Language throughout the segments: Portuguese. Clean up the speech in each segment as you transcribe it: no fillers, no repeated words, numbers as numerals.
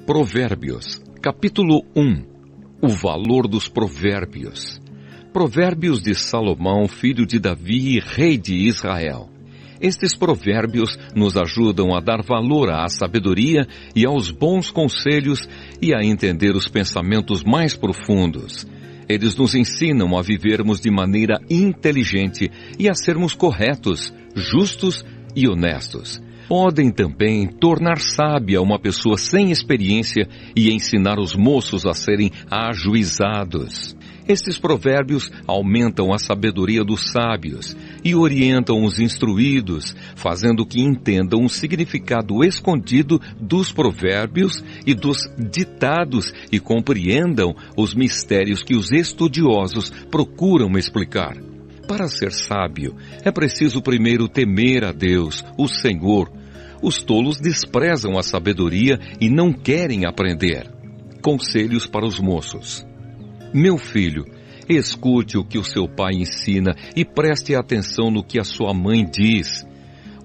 Provérbios, capítulo 1. O valor dos provérbios. Provérbios de Salomão, filho de Davi, rei de Israel. Estes provérbios nos ajudam a dar valor à sabedoria e aos bons conselhos e a entender os pensamentos mais profundos. Eles nos ensinam a vivermos de maneira inteligente e a sermos corretos, justos e honestos. Podem também tornar sábia uma pessoa sem experiência e ensinar os moços a serem ajuizados. Estes provérbios aumentam a sabedoria dos sábios e orientam os instruídos, fazendo que entendam o significado escondido dos provérbios e dos ditados e compreendam os mistérios que os estudiosos procuram explicar. Para ser sábio, é preciso primeiro temer a Deus, o Senhor. Os tolos desprezam a sabedoria e não querem aprender. Conselhos para os moços. Meu filho, escute o que o seu pai ensina e preste atenção no que a sua mãe diz.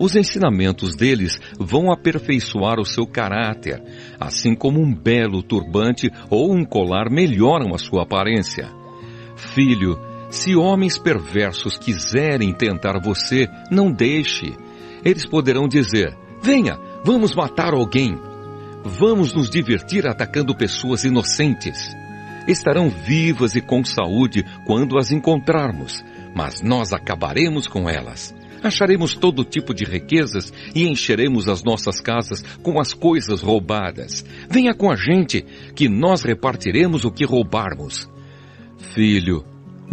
Os ensinamentos deles vão aperfeiçoar o seu caráter, assim como um belo turbante ou um colar melhoram a sua aparência. Filho, se homens perversos quiserem tentar você, não deixe. Eles poderão dizer: venha, vamos matar alguém. Vamos nos divertir atacando pessoas inocentes. Estarão vivas e com saúde quando as encontrarmos, mas nós acabaremos com elas. Acharemos todo tipo de riquezas e encheremos as nossas casas com as coisas roubadas. Venha com a gente, que nós repartiremos o que roubarmos. Filho,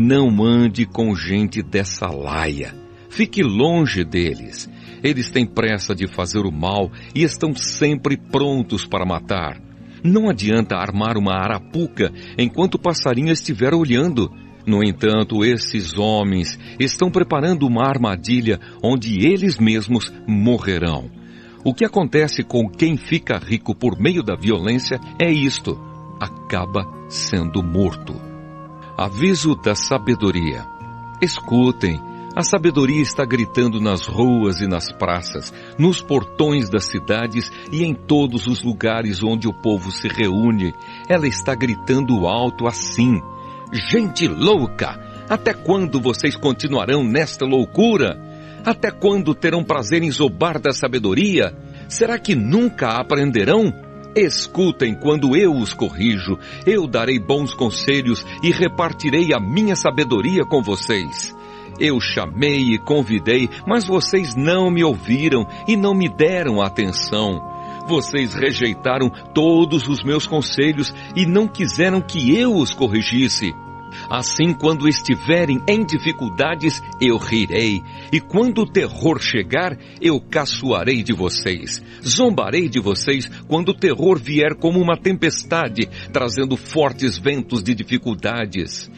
não ande com gente dessa laia. Fique longe deles. Eles têm pressa de fazer o mal e estão sempre prontos para matar. Não adianta armar uma arapuca enquanto o passarinho estiver olhando. No entanto, esses homens estão preparando uma armadilha onde eles mesmos morrerão. O que acontece com quem fica rico por meio da violência é isto: acaba sendo morto. Aviso da sabedoria. Escutem. A sabedoria está gritando nas ruas e nas praças, nos portões das cidades e em todos os lugares onde o povo se reúne. Ela está gritando alto assim: gente louca! Até quando vocês continuarão nesta loucura? Até quando terão prazer em zombar da sabedoria? Será que nunca aprenderão? Escutem quando eu os corrijo. Eu darei bons conselhos e repartirei a minha sabedoria com vocês. Eu chamei e convidei, mas vocês não me ouviram e não me deram atenção. Vocês rejeitaram todos os meus conselhos e não quiseram que eu os corrigisse. Assim, quando estiverem em dificuldades, eu rirei, e quando o terror chegar, eu caçoarei de vocês. Zombarei de vocês quando o terror vier como uma tempestade, trazendo fortes ventos de dificuldades.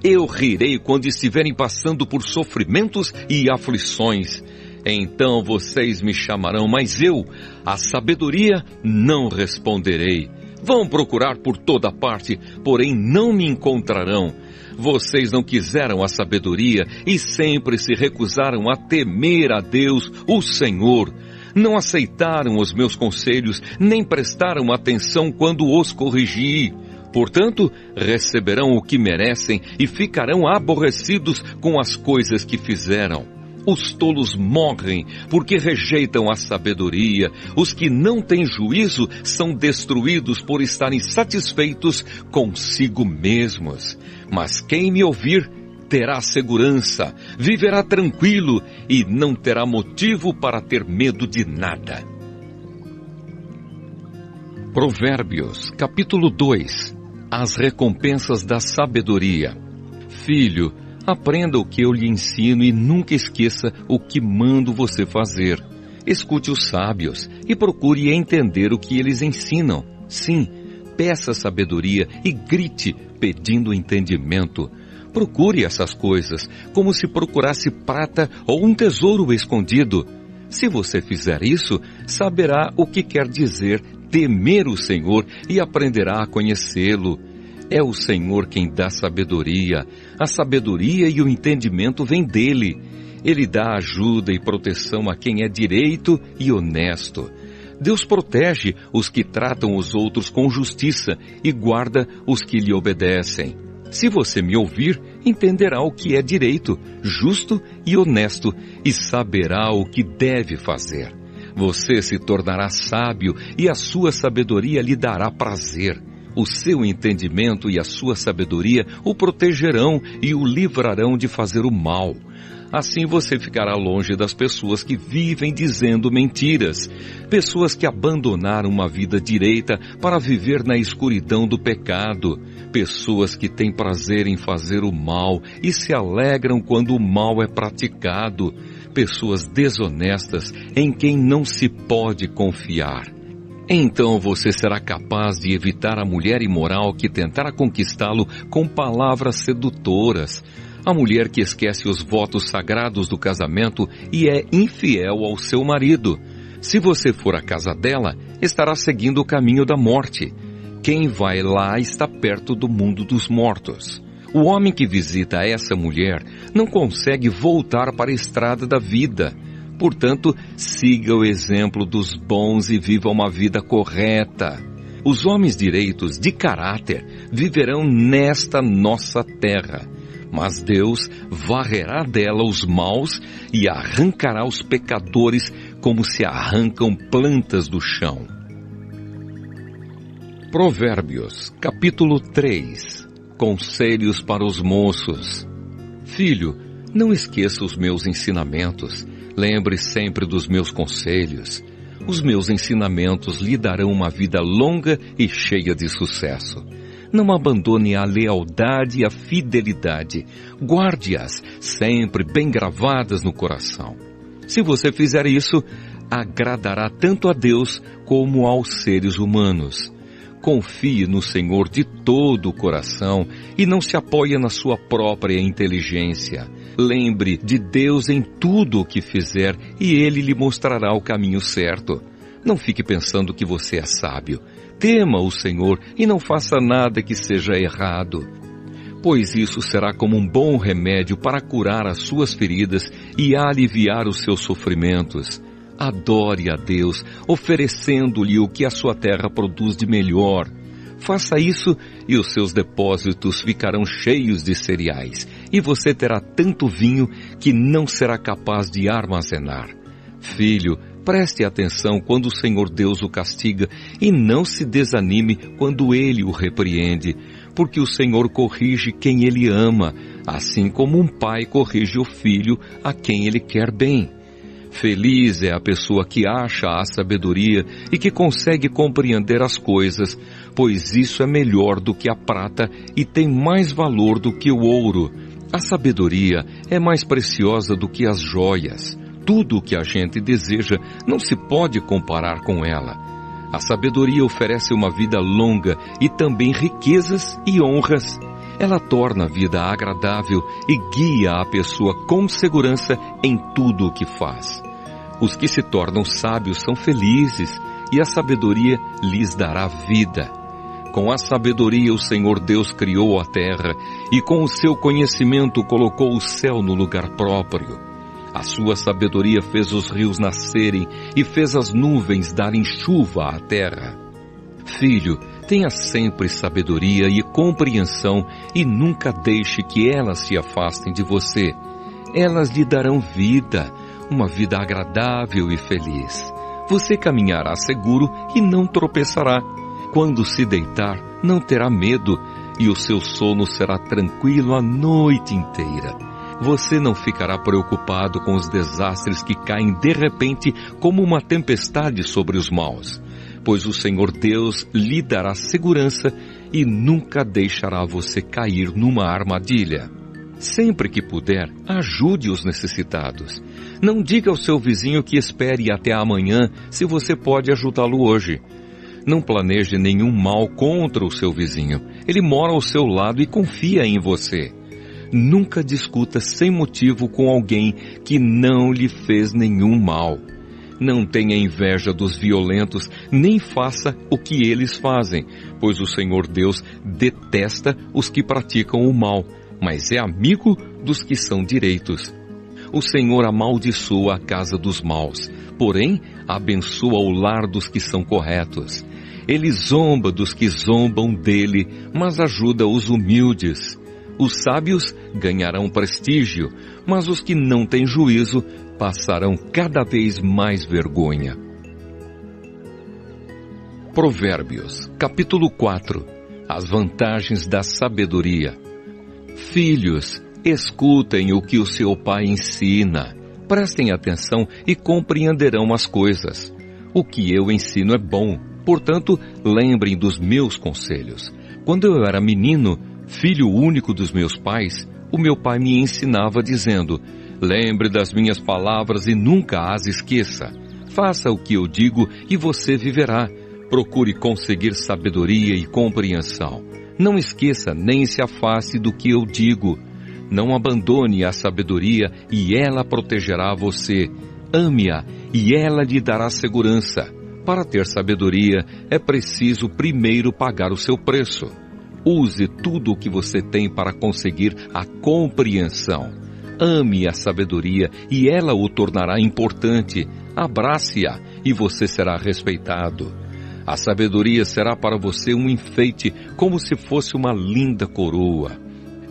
Eu rirei quando estiverem passando por sofrimentos e aflições. Então vocês me chamarão, mas eu, a sabedoria, não responderei. Vão procurar por toda parte, porém não me encontrarão. Vocês não quiseram a sabedoria e sempre se recusaram a temer a Deus, o Senhor. Não aceitaram os meus conselhos, nem prestaram atenção quando os corrigi. Portanto, receberão o que merecem e ficarão aborrecidos com as coisas que fizeram. Os tolos morrem porque rejeitam a sabedoria. Os que não têm juízo são destruídos por estarem satisfeitos consigo mesmos. Mas quem me ouvir terá segurança, viverá tranquilo e não terá motivo para ter medo de nada. Provérbios, capítulo 2. As recompensas da sabedoria. Filho, aprenda o que eu lhe ensino e nunca esqueça o que mando você fazer. Escute os sábios e procure entender o que eles ensinam. Sim, peça sabedoria e grite pedindo entendimento. Procure essas coisas como se procurasse prata ou um tesouro escondido. Se você fizer isso, saberá o que quer dizer temer o Senhor e aprenderá a conhecê-lo. É o Senhor quem dá sabedoria. A sabedoria e o entendimento vêm dele. Ele dá ajuda e proteção a quem é direito e honesto. Deus protege os que tratam os outros com justiça e guarda os que lhe obedecem. Se você me ouvir, entenderá o que é direito, justo e honesto, e saberá o que deve fazer. Você se tornará sábio e a sua sabedoria lhe dará prazer. O seu entendimento e a sua sabedoria o protegerão e o livrarão de fazer o mal. Assim você ficará longe das pessoas que vivem dizendo mentiras, pessoas que abandonaram uma vida direita para viver na escuridão do pecado, pessoas que têm prazer em fazer o mal e se alegram quando o mal é praticado, pessoas desonestas em quem não se pode confiar. Então você será capaz de evitar a mulher imoral que tentará conquistá-lo com palavras sedutoras, a mulher que esquece os votos sagrados do casamento e é infiel ao seu marido. Se você for à casa dela, estará seguindo o caminho da morte. Quem vai lá está perto do mundo dos mortos. O homem que visita essa mulher não consegue voltar para a estrada da vida. Portanto, siga o exemplo dos bons e viva uma vida correta. Os homens direitos de caráter viverão nesta nossa terra. Mas Deus varrerá dela os maus e arrancará os pecadores como se arrancam plantas do chão. Provérbios, capítulo 3. Conselhos para os moços. Filho, não esqueça os meus ensinamentos. Lembre sempre dos meus conselhos. Os meus ensinamentos lhe darão uma vida longa e cheia de sucesso. Não abandone a lealdade e a fidelidade. Guarde-as sempre bem gravadas no coração. Se você fizer isso, agradará tanto a Deus como aos seres humanos. Confie no Senhor de todo o coração e não se apoie na sua própria inteligência. Lembre de Deus em tudo o que fizer e Ele lhe mostrará o caminho certo. Não fique pensando que você é sábio. Tema o Senhor e não faça nada que seja errado, pois isso será como um bom remédio para curar as suas feridas e aliviar os seus sofrimentos. Adore a Deus, oferecendo-lhe o que a sua terra produz de melhor. Faça isso e os seus depósitos ficarão cheios de cereais, e você terá tanto vinho que não será capaz de armazenar. Filho, preste atenção quando o Senhor Deus o castiga e não se desanime quando Ele o repreende, porque o Senhor corrige quem Ele ama, assim como um pai corrige o filho a quem Ele quer bem. Feliz é a pessoa que acha a sabedoria e que consegue compreender as coisas, pois isso é melhor do que a prata e tem mais valor do que o ouro. A sabedoria é mais preciosa do que as joias. Tudo o que a gente deseja não se pode comparar com ela. A sabedoria oferece uma vida longa e também riquezas e honras. Ela torna a vida agradável e guia a pessoa com segurança em tudo o que faz. Os que se tornam sábios são felizes e a sabedoria lhes dará vida. Com a sabedoria o Senhor Deus criou a terra e com o seu conhecimento colocou o céu no lugar próprio. A sua sabedoria fez os rios nascerem e fez as nuvens darem chuva à terra. Filho, tenha sempre sabedoria e compreensão e nunca deixe que elas se afastem de você. Elas lhe darão vida, uma vida agradável e feliz. Você caminhará seguro e não tropeçará. Quando se deitar, não terá medo e o seu sono será tranquilo a noite inteira. Você não ficará preocupado com os desastres que caem de repente como uma tempestade sobre os maus, pois o Senhor Deus lhe dará segurança e nunca deixará você cair numa armadilha. Sempre que puder, ajude os necessitados. Não diga ao seu vizinho que espere até amanhã se você pode ajudá-lo hoje. Não planeje nenhum mal contra o seu vizinho. Ele mora ao seu lado e confia em você. Nunca discuta sem motivo com alguém que não lhe fez nenhum mal. Não tenha inveja dos violentos, nem faça o que eles fazem, pois o Senhor Deus detesta os que praticam o mal, mas é amigo dos que são direitos. O Senhor amaldiçoa a casa dos maus, porém abençoa o lar dos que são corretos. Ele zomba dos que zombam dele, mas ajuda os humildes. Os sábios ganharão prestígio, mas os que não têm juízo passarão cada vez mais vergonha. Provérbios, capítulo 4. As vantagens da sabedoria. Filhos, escutem o que o seu pai ensina. Prestem atenção e compreenderão as coisas. O que eu ensino é bom, portanto, lembrem dos meus conselhos. Quando eu era menino, filho único dos meus pais, o meu pai me ensinava dizendo: lembre das minhas palavras e nunca as esqueça. Faça o que eu digo e você viverá. Procure conseguir sabedoria e compreensão. Não esqueça nem se afaste do que eu digo. Não abandone a sabedoria e ela protegerá você. Ame-a e ela lhe dará segurança. Para ter sabedoria, é preciso primeiro pagar o seu preço. Use tudo o que você tem para conseguir a compreensão. Ame a sabedoria e ela o tornará importante. Abrace-a e você será respeitado. A sabedoria será para você um enfeite, como se fosse uma linda coroa.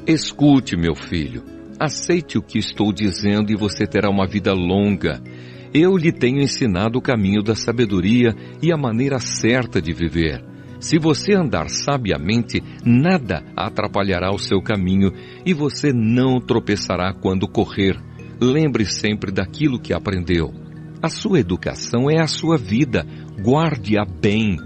Escute, meu filho. Aceite o que estou dizendo e você terá uma vida longa. Eu lhe tenho ensinado o caminho da sabedoria e a maneira certa de viver. Se você andar sabiamente, nada atrapalhará o seu caminho e você não tropeçará quando correr. Lembre sempre daquilo que aprendeu. A sua educação é a sua vida. Guarde-a bem.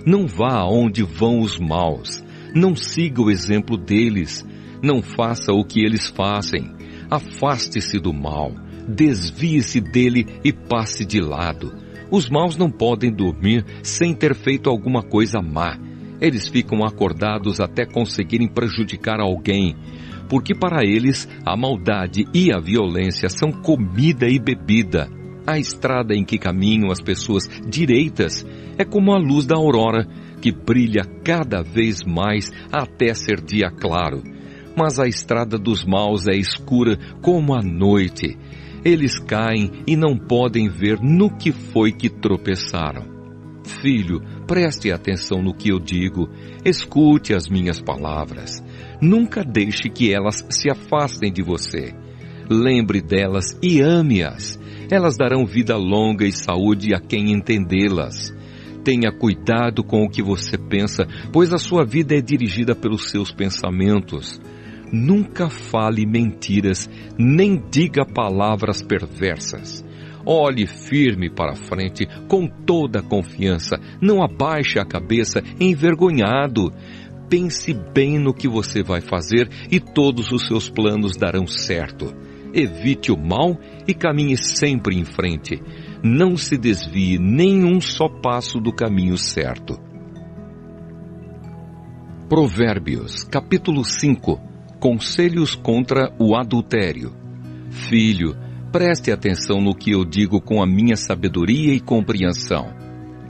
Não vá aonde vão os maus. Não siga o exemplo deles. Não faça o que eles fazem. Afaste-se do mal. Desvie-se dele e passe de lado. Os maus não podem dormir sem ter feito alguma coisa má. Eles ficam acordados até conseguirem prejudicar alguém, porque para eles a maldade e a violência são comida e bebida. A estrada em que caminham as pessoas direitas é como a luz da aurora, que brilha cada vez mais até ser dia claro. Mas a estrada dos maus é escura como a noite. Eles caem e não podem ver no que foi que tropeçaram. Filho, preste atenção no que eu digo. Escute as minhas palavras. Nunca deixe que elas se afastem de você. Lembre delas e ame-as. Elas darão vida longa e saúde a quem entendê-las. Tenha cuidado com o que você pensa, pois a sua vida é dirigida pelos seus pensamentos. Nunca fale mentiras, nem diga palavras perversas. Olhe firme para frente, com toda a confiança. Não abaixe a cabeça envergonhado. Pense bem no que você vai fazer e todos os seus planos darão certo. Evite o mal e caminhe sempre em frente. Não se desvie nem um só passo do caminho certo. Provérbios, capítulo 5. Conselhos contra o adultério. Filho, preste atenção no que eu digo com a minha sabedoria e compreensão.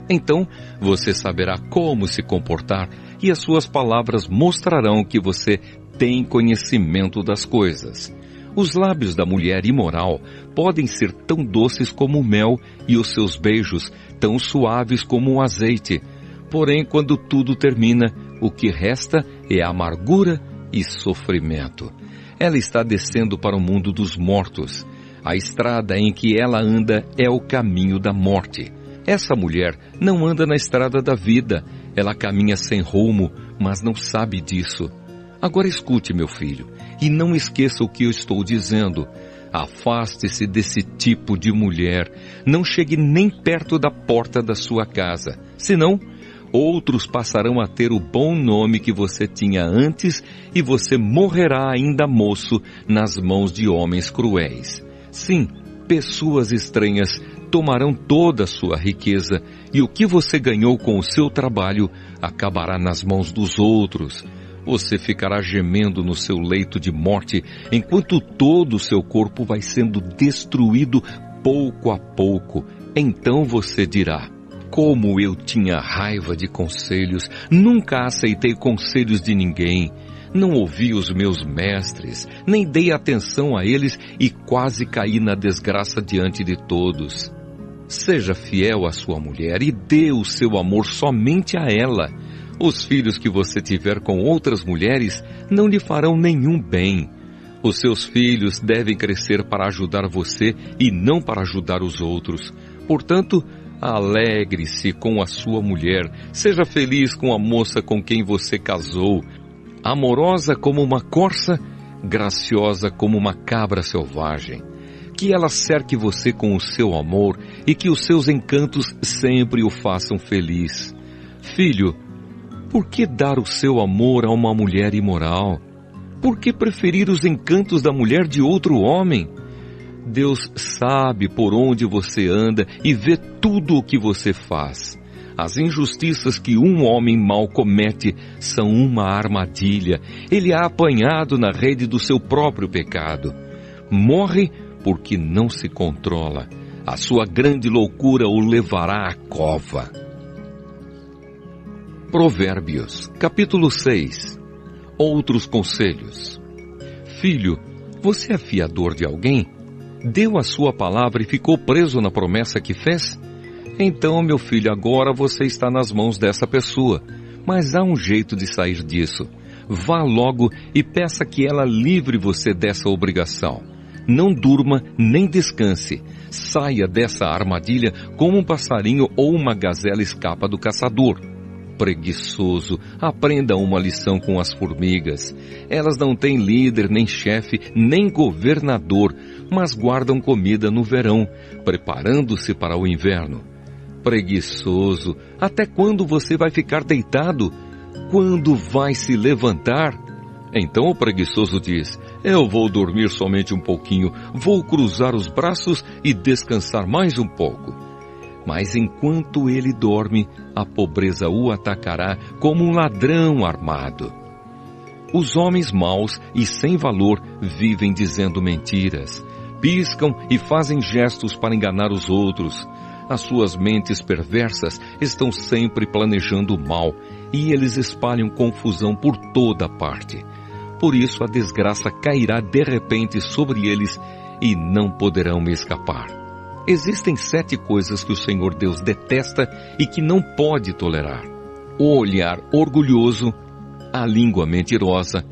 Então você saberá como se comportar e as suas palavras mostrarão que você tem conhecimento das coisas. Os lábios da mulher imoral podem ser tão doces como o mel e os seus beijos tão suaves como o azeite. Porém, quando tudo termina, o que resta é amargura e sofrimento. Ela está descendo para o mundo dos mortos. A estrada em que ela anda é o caminho da morte. Essa mulher não anda na estrada da vida. Ela caminha sem rumo, mas não sabe disso. Agora escute, meu filho, e não esqueça o que eu estou dizendo. Afaste-se desse tipo de mulher. Não chegue nem perto da porta da sua casa. Senão, outros passarão a ter o bom nome que você tinha antes e você morrerá ainda moço nas mãos de homens cruéis. Sim, pessoas estranhas tomarão toda a sua riqueza e o que você ganhou com o seu trabalho acabará nas mãos dos outros. Você ficará gemendo no seu leito de morte, enquanto todo o seu corpo vai sendo destruído pouco a pouco. Então você dirá: como eu tinha raiva de conselhos, nunca aceitei conselhos de ninguém. Não ouvi os meus mestres, nem dei atenção a eles e quase caí na desgraça diante de todos. Seja fiel à sua mulher e dê o seu amor somente a ela. Os filhos que você tiver com outras mulheres não lhe farão nenhum bem. Os seus filhos devem crescer para ajudar você e não para ajudar os outros. Portanto, alegre-se com a sua mulher, seja feliz com a moça com quem você casou, amorosa como uma corça, graciosa como uma cabra selvagem. Que ela cerque você com o seu amor e que os seus encantos sempre o façam feliz. Filho, por que dar o seu amor a uma mulher imoral? Por que preferir os encantos da mulher de outro homem? Deus sabe por onde você anda e vê tudo o que você faz. As injustiças que um homem mau comete são uma armadilha. Ele é apanhado na rede do seu próprio pecado. Morre porque não se controla. A sua grande loucura o levará à cova. Provérbios, capítulo 6. Outros conselhos. Filho, você é fiador de alguém? Deu a sua palavra e ficou preso na promessa que fez? Então, meu filho, agora você está nas mãos dessa pessoa. Mas há um jeito de sair disso. Vá logo e peça que ela livre você dessa obrigação. Não durma nem descanse. Saia dessa armadilha como um passarinho ou uma gazela escapa do caçador. Preguiçoso, aprenda uma lição com as formigas. Elas não têm líder, nem chefe, nem governador, mas guardam comida no verão, preparando-se para o inverno. Preguiçoso, até quando você vai ficar deitado? Quando vai se levantar? Então o preguiçoso diz: eu vou dormir somente um pouquinho, vou cruzar os braços e descansar mais um pouco. Mas enquanto ele dorme, a pobreza o atacará como um ladrão armado. Os homens maus e sem valor vivem dizendo mentiras, piscam e fazem gestos para enganar os outros. As suas mentes perversas estão sempre planejando o mal e eles espalham confusão por toda parte. Por isso a desgraça cairá de repente sobre eles e não poderão me escapar. Existem 7 coisas que o Senhor Deus detesta e que não pode tolerar: o olhar orgulhoso, a língua mentirosa,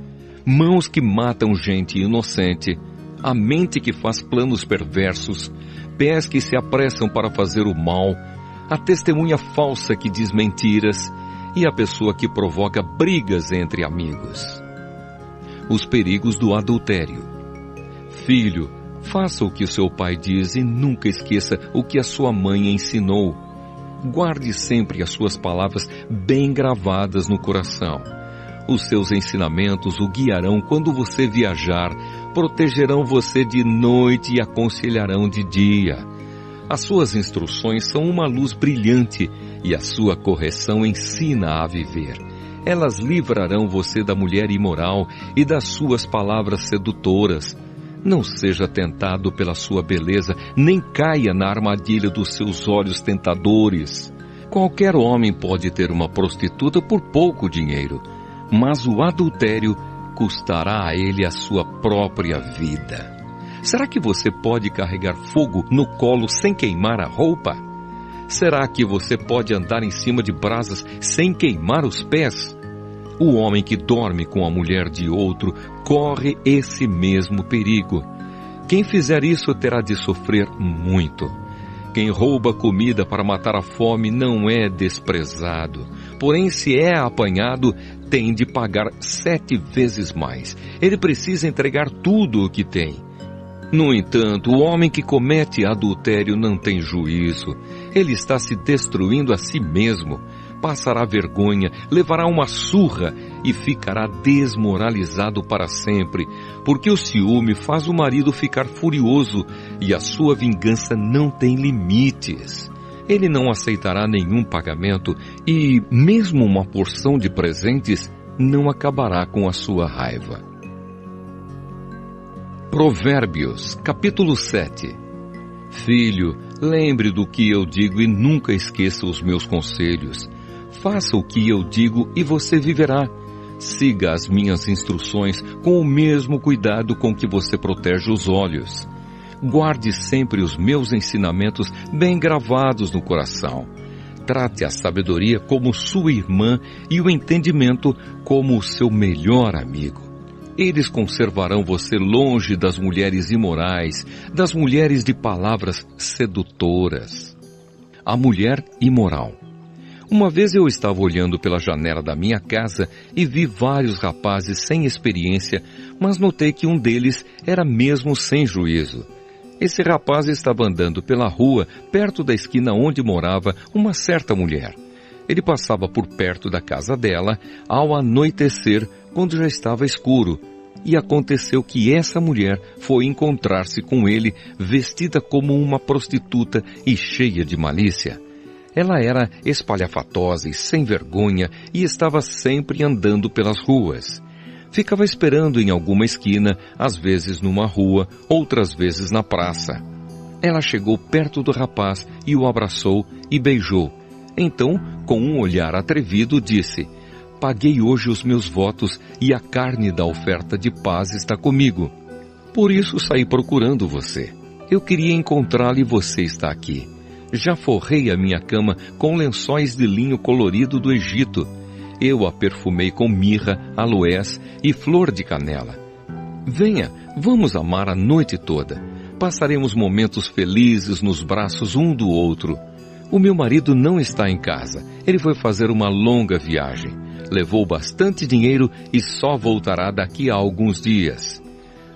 mãos que matam gente inocente, a mente que faz planos perversos, pés que se apressam para fazer o mal, a testemunha falsa que diz mentiras e a pessoa que provoca brigas entre amigos. Os perigos do adultério. Filho, faça o que o seu pai diz e nunca esqueça o que a sua mãe ensinou. Guarde sempre as suas palavras bem gravadas no coração. Os seus ensinamentos o guiarão quando você viajar, protegerão você de noite e aconselharão de dia. As suas instruções são uma luz brilhante e a sua correção ensina a viver. Elas livrarão você da mulher imoral e das suas palavras sedutoras. Não seja tentado pela sua beleza, nem caia na armadilha dos seus olhos tentadores. Qualquer homem pode ter uma prostituta por pouco dinheiro, mas o adultério custará a ele a sua própria vida. Será que você pode carregar fogo no colo sem queimar a roupa? Será que você pode andar em cima de brasas sem queimar os pés? O homem que dorme com a mulher de outro corre esse mesmo perigo. Quem fizer isso terá de sofrer muito. Quem rouba comida para matar a fome não é desprezado. Porém, se é apanhado, tem de pagar 7 vezes mais. Ele precisa entregar tudo o que tem. No entanto, o homem que comete adultério não tem juízo. Ele está se destruindo a si mesmo. Passará vergonha, levará uma surra e ficará desmoralizado para sempre, porque o ciúme faz o marido ficar furioso e a sua vingança não tem limites. Ele não aceitará nenhum pagamento e, mesmo uma porção de presentes, não acabará com a sua raiva. Provérbios, capítulo 7. Filho, lembre do que eu digo e nunca esqueça os meus conselhos. Faça o que eu digo e você viverá. Siga as minhas instruções com o mesmo cuidado com que você protege os olhos. Guarde sempre os meus ensinamentos bem gravados no coração. Trate a sabedoria como sua irmã e o entendimento como o seu melhor amigo. Eles conservarão você longe das mulheres imorais, das mulheres de palavras sedutoras. A mulher imoral. Uma vez eu estava olhando pela janela da minha casa e vi vários rapazes sem experiência, mas notei que um deles era mesmo sem juízo. Esse rapaz estava andando pela rua, perto da esquina onde morava uma certa mulher. Ele passava por perto da casa dela ao anoitecer, quando já estava escuro, e aconteceu que essa mulher foi encontrar-se com ele vestida como uma prostituta e cheia de malícia. Ela era espalhafatosa e sem vergonha e estava sempre andando pelas ruas. Ficava esperando em alguma esquina, às vezes numa rua, outras vezes na praça. Ela chegou perto do rapaz e o abraçou e beijou. Então, com um olhar atrevido, disse: "Paguei hoje os meus votos e a carne da oferta de paz está comigo. Por isso saí procurando você. Eu queria encontrá-lo e você está aqui. Já forrei a minha cama com lençóis de linho colorido do Egito. Eu a perfumei com mirra, aloés e flor de canela. Venha, vamos amar a noite toda. Passaremos momentos felizes nos braços um do outro. O meu marido não está em casa. Ele foi fazer uma longa viagem. Levou bastante dinheiro e só voltará daqui a alguns dias."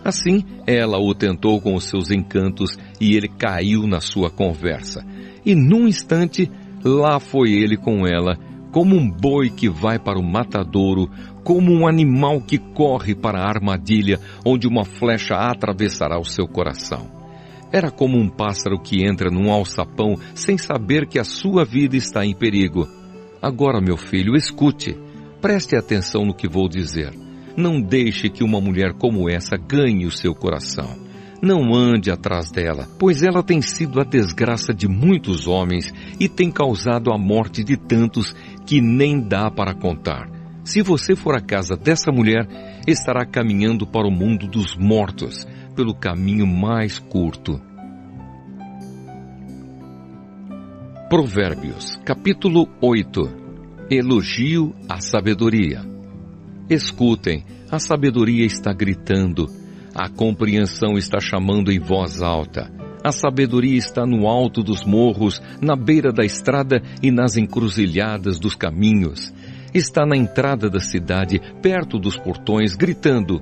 Assim, ela o tentou com os seus encantos e ele caiu na sua conversa. E num instante, lá foi ele com ela, como um boi que vai para o matadouro, como um animal que corre para a armadilha, onde uma flecha atravessará o seu coração. Era como um pássaro que entra num alçapão sem saber que a sua vida está em perigo. Agora, meu filho, escute. Preste atenção no que vou dizer. Não deixe que uma mulher como essa ganhe o seu coração. Não ande atrás dela, pois ela tem sido a desgraça de muitos homens e tem causado a morte de tantos que nem dá para contar. Se você for à casa dessa mulher, estará caminhando para o mundo dos mortos, pelo caminho mais curto. Provérbios, capítulo 8. Elogio à sabedoria. Escutem, a sabedoria está gritando, a compreensão está chamando em voz alta. A sabedoria está no alto dos morros, na beira da estrada e nas encruzilhadas dos caminhos. Está na entrada da cidade, perto dos portões, gritando: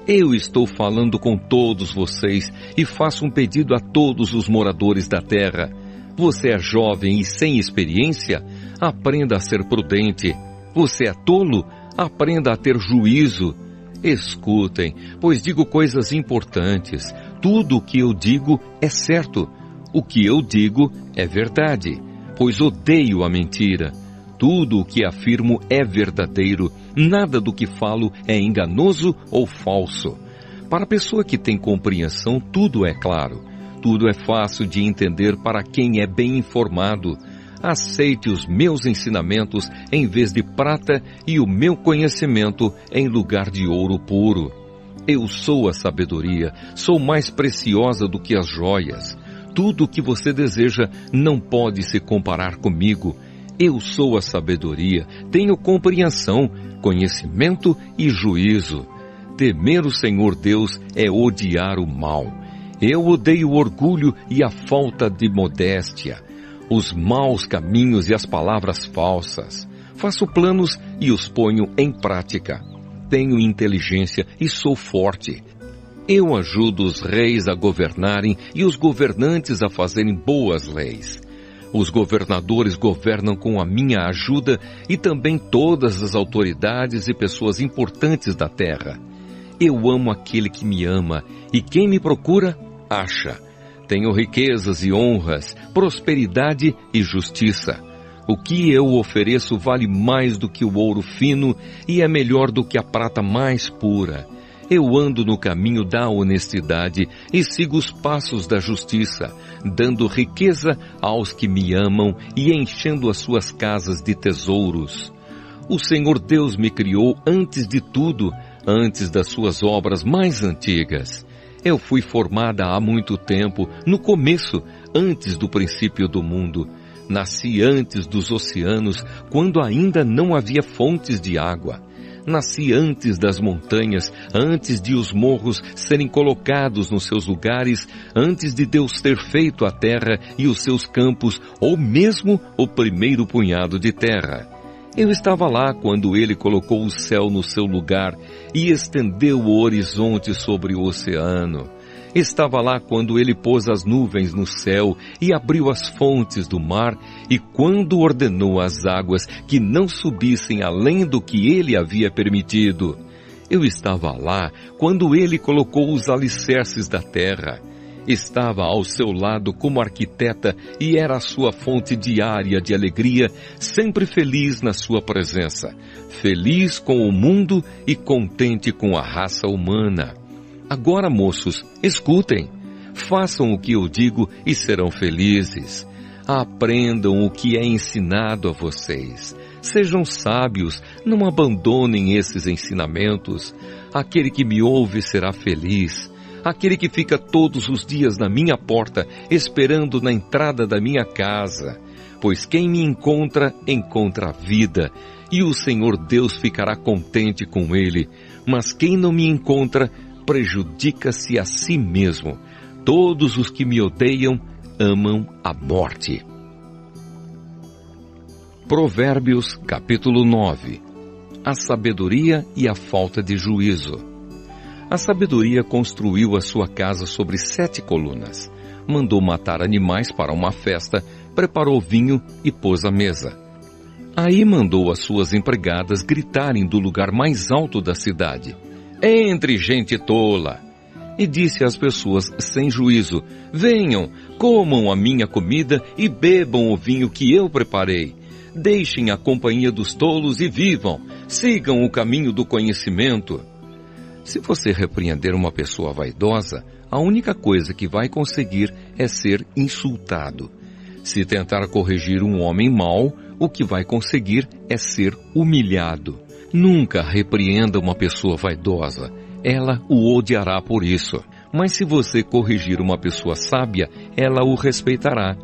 "Eu estou falando com todos vocês e faço um pedido a todos os moradores da terra. Você é jovem e sem experiência? Aprenda a ser prudente. Você é tolo? Aprenda a ter juízo. Escutem, pois digo coisas importantes. Tudo o que eu digo é certo. O que eu digo é verdade, pois odeio a mentira. Tudo o que afirmo é verdadeiro. Nada do que falo é enganoso ou falso. Para a pessoa que tem compreensão, tudo é claro. Tudo é fácil de entender para quem é bem informado. Aceite os meus ensinamentos em vez de prata e o meu conhecimento em lugar de ouro puro. Eu sou a sabedoria, sou mais preciosa do que as joias. Tudo o que você deseja não pode se comparar comigo. Eu sou a sabedoria, tenho compreensão, conhecimento e juízo. Temer o Senhor Deus é odiar o mal. Eu odeio o orgulho e a falta de modéstia, os maus caminhos e as palavras falsas. Faço planos e os ponho em prática. Tenho inteligência e sou forte. Eu ajudo os reis a governarem e os governantes a fazerem boas leis. Os governadores governam com a minha ajuda e também todas as autoridades e pessoas importantes da terra. Eu amo aquele que me ama e quem me procura, acha. Tenho riquezas e honras, prosperidade e justiça. O que eu ofereço vale mais do que o ouro fino e é melhor do que a prata mais pura. Eu ando no caminho da honestidade e sigo os passos da justiça, dando riqueza aos que me amam e enchendo as suas casas de tesouros. O Senhor Deus me criou antes de tudo, antes das suas obras mais antigas. Eu fui formada há muito tempo, no começo, antes do princípio do mundo. Nasci antes dos oceanos, quando ainda não havia fontes de água. Nasci antes das montanhas, antes de os morros serem colocados nos seus lugares, antes de Deus ter feito a terra e os seus campos, ou mesmo o primeiro punhado de terra. Eu estava lá quando Ele colocou o céu no seu lugar e estendeu o horizonte sobre o oceano. Estava lá quando Ele pôs as nuvens no céu e abriu as fontes do mar, e quando ordenou às águas que não subissem além do que Ele havia permitido. Eu estava lá quando Ele colocou os alicerces da terra. Estava ao seu lado como arquiteta e era a sua fonte diária de alegria, sempre feliz na sua presença, feliz com o mundo e contente com a raça humana. Agora, moços, escutem, façam o que eu digo e serão felizes. Aprendam o que é ensinado a vocês. Sejam sábios, não abandonem esses ensinamentos. Aquele que me ouve será feliz. Aquele que fica todos os dias na minha porta, esperando na entrada da minha casa. Pois quem me encontra, encontra a vida, e o Senhor Deus ficará contente com ele. Mas quem não me encontra, prejudica-se a si mesmo. Todos os que me odeiam, amam a morte. Provérbios, capítulo 9. A sabedoria e a falta de juízo. A sabedoria construiu a sua casa sobre 7 colunas. Mandou matar animais para uma festa, preparou vinho e pôs à mesa. Aí mandou as suas empregadas gritarem do lugar mais alto da cidade: "Entre, gente tola!" E disse às pessoas sem juízo: "Venham, comam a minha comida e bebam o vinho que eu preparei. Deixem a companhia dos tolos e vivam. Sigam o caminho do conhecimento." Se você repreender uma pessoa vaidosa, a única coisa que vai conseguir é ser insultado. Se tentar corrigir um homem mau, o que vai conseguir é ser humilhado. Nunca repreenda uma pessoa vaidosa. Ela o odiará por isso. Mas se você corrigir uma pessoa sábia, ela o respeitará.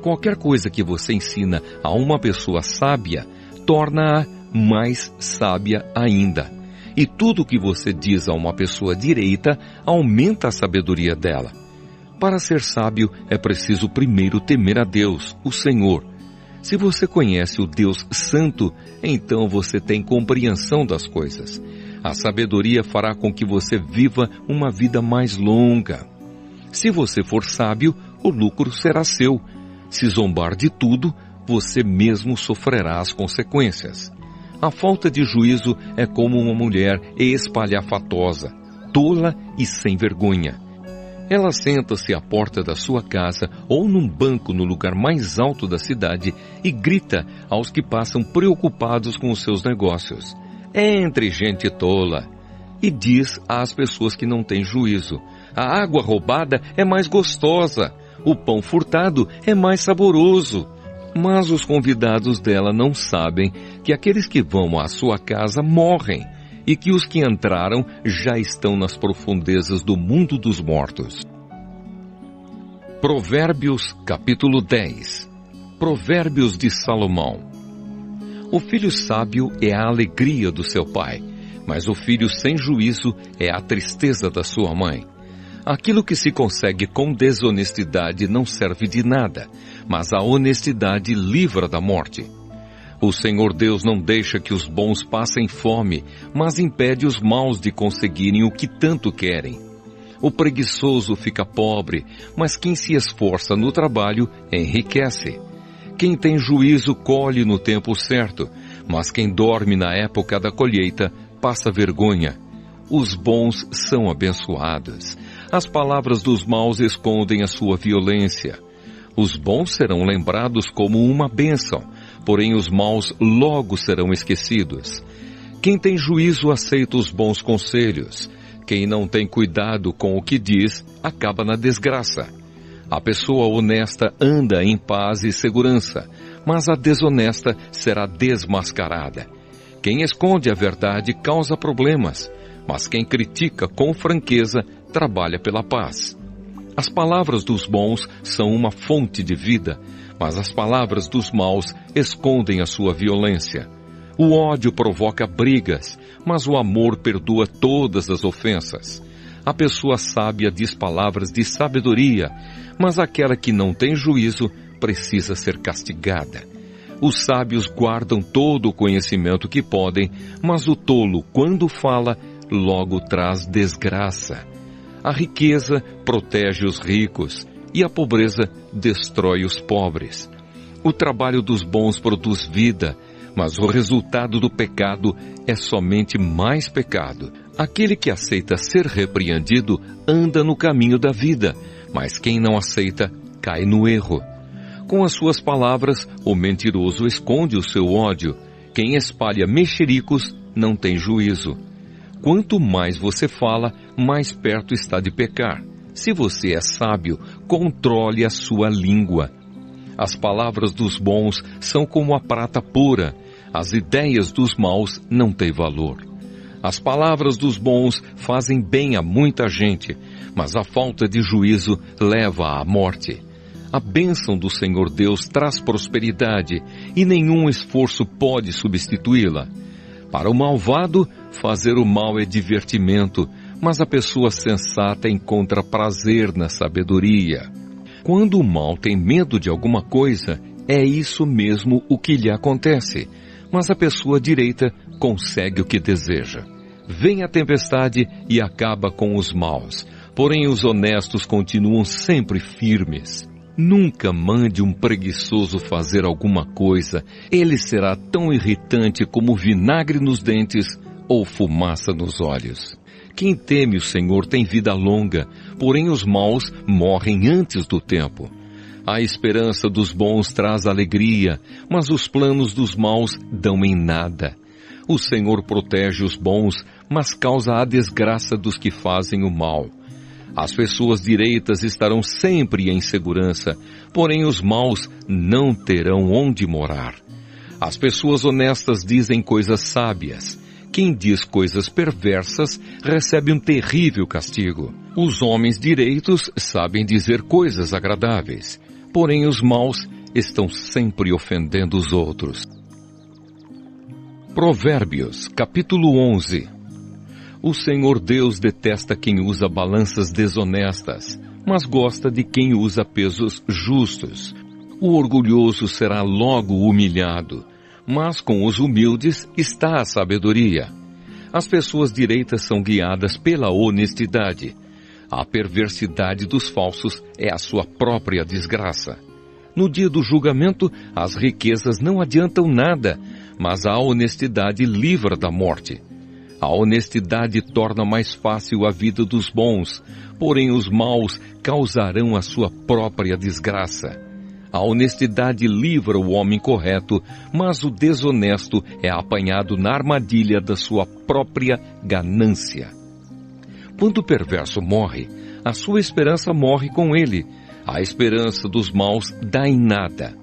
Qualquer coisa que você ensina a uma pessoa sábia, torna-a mais sábia ainda. E tudo o que você diz a uma pessoa direita aumenta a sabedoria dela. Para ser sábio, é preciso primeiro temer a Deus, o Senhor. Se você conhece o Deus Santo, então você tem compreensão das coisas. A sabedoria fará com que você viva uma vida mais longa. Se você for sábio, o lucro será seu. Se zombar de tudo, você mesmo sofrerá as consequências. A falta de juízo é como uma mulher espalhafatosa, tola e sem vergonha. Ela senta-se à porta da sua casa ou num banco no lugar mais alto da cidade e grita aos que passam preocupados com os seus negócios: "Entre, gente tola!" E diz às pessoas que não têm juízo: "A água roubada é mais gostosa, o pão furtado é mais saboroso." Mas os convidados dela não sabem que aqueles que vão à sua casa morrem e que os que entraram já estão nas profundezas do mundo dos mortos. Provérbios, capítulo 10. Provérbios de Salomão. O filho sábio é a alegria do seu pai, mas o filho sem juízo é a tristeza da sua mãe. Aquilo que se consegue com desonestidade não serve de nada, mas a honestidade livra da morte. O Senhor Deus não deixa que os bons passem fome, mas impede os maus de conseguirem o que tanto querem. O preguiçoso fica pobre, mas quem se esforça no trabalho enriquece. Quem tem juízo colhe no tempo certo, mas quem dorme na época da colheita passa vergonha. Os bons são abençoados. As palavras dos maus escondem a sua violência. Os bons serão lembrados como uma bênção, porém os maus logo serão esquecidos. Quem tem juízo aceita os bons conselhos. Quem não tem cuidado com o que diz, acaba na desgraça. A pessoa honesta anda em paz e segurança, mas a desonesta será desmascarada. Quem esconde a verdade causa problemas, mas quem critica com franqueza trabalha pela paz. As palavras dos bons são uma fonte de vida, mas as palavras dos maus escondem a sua violência. O ódio provoca brigas, mas o amor perdoa todas as ofensas. A pessoa sábia diz palavras de sabedoria, mas aquela que não tem juízo precisa ser castigada. Os sábios guardam todo o conhecimento que podem, mas o tolo, quando fala, logo traz desgraça. A riqueza protege os ricos e a pobreza destrói os pobres. O trabalho dos bons produz vida, mas o resultado do pecado é somente mais pecado. Aquele que aceita ser repreendido anda no caminho da vida, mas quem não aceita cai no erro. Com as suas palavras, o mentiroso esconde o seu ódio. Quem espalha mexericos não tem juízo. Quanto mais você fala, mais perto está de pecar. Se você é sábio, controle a sua língua. As palavras dos bons são como a prata pura. As ideias dos maus não têm valor. As palavras dos bons fazem bem a muita gente, mas a falta de juízo leva à morte. A bênção do Senhor Deus traz prosperidade e nenhum esforço pode substituí-la. Para o malvado, fazer o mal é divertimento, mas a pessoa sensata encontra prazer na sabedoria. Quando o mal tem medo de alguma coisa, é isso mesmo o que lhe acontece, mas a pessoa direita consegue o que deseja. Vem a tempestade e acaba com os maus, porém os honestos continuam sempre firmes. Nunca mande um preguiçoso fazer alguma coisa, ele será tão irritante como vinagre nos dentes ou fumaça nos olhos. Quem teme o Senhor tem vida longa, porém os maus morrem antes do tempo. A esperança dos bons traz alegria, mas os planos dos maus dão em nada. O Senhor protege os bons, mas causa a desgraça dos que fazem o mal. As pessoas direitas estarão sempre em segurança, porém os maus não terão onde morar. As pessoas honestas dizem coisas sábias. Quem diz coisas perversas recebe um terrível castigo. Os homens direitos sabem dizer coisas agradáveis, porém os maus estão sempre ofendendo os outros. Provérbios, capítulo 11. O Senhor Deus detesta quem usa balanças desonestas, mas gosta de quem usa pesos justos. O orgulhoso será logo humilhado, mas com os humildes está a sabedoria. As pessoas direitas são guiadas pela honestidade. A perversidade dos falsos é a sua própria desgraça. No dia do julgamento, as riquezas não adiantam nada, mas a honestidade livra da morte. A honestidade torna mais fácil a vida dos bons, porém os maus causarão a sua própria desgraça. A honestidade livra o homem correto, mas o desonesto é apanhado na armadilha da sua própria ganância. Quando o perverso morre, a sua esperança morre com ele. A esperança dos maus dá em nada.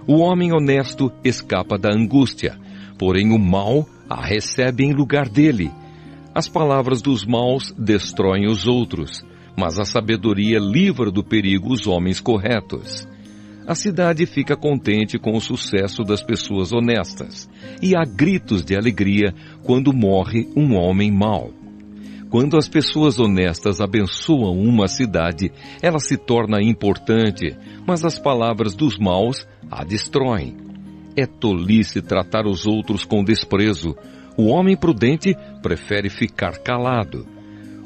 O homem honesto escapa da angústia, porém o mau a recebe em lugar dele. As palavras dos maus destroem os outros, mas a sabedoria livra do perigo os homens corretos. A cidade fica contente com o sucesso das pessoas honestas, e há gritos de alegria quando morre um homem mau. Quando as pessoas honestas abençoam uma cidade, ela se torna importante, mas as palavras dos maus a destroem. É tolice tratar os outros com desprezo. O homem prudente prefere ficar calado.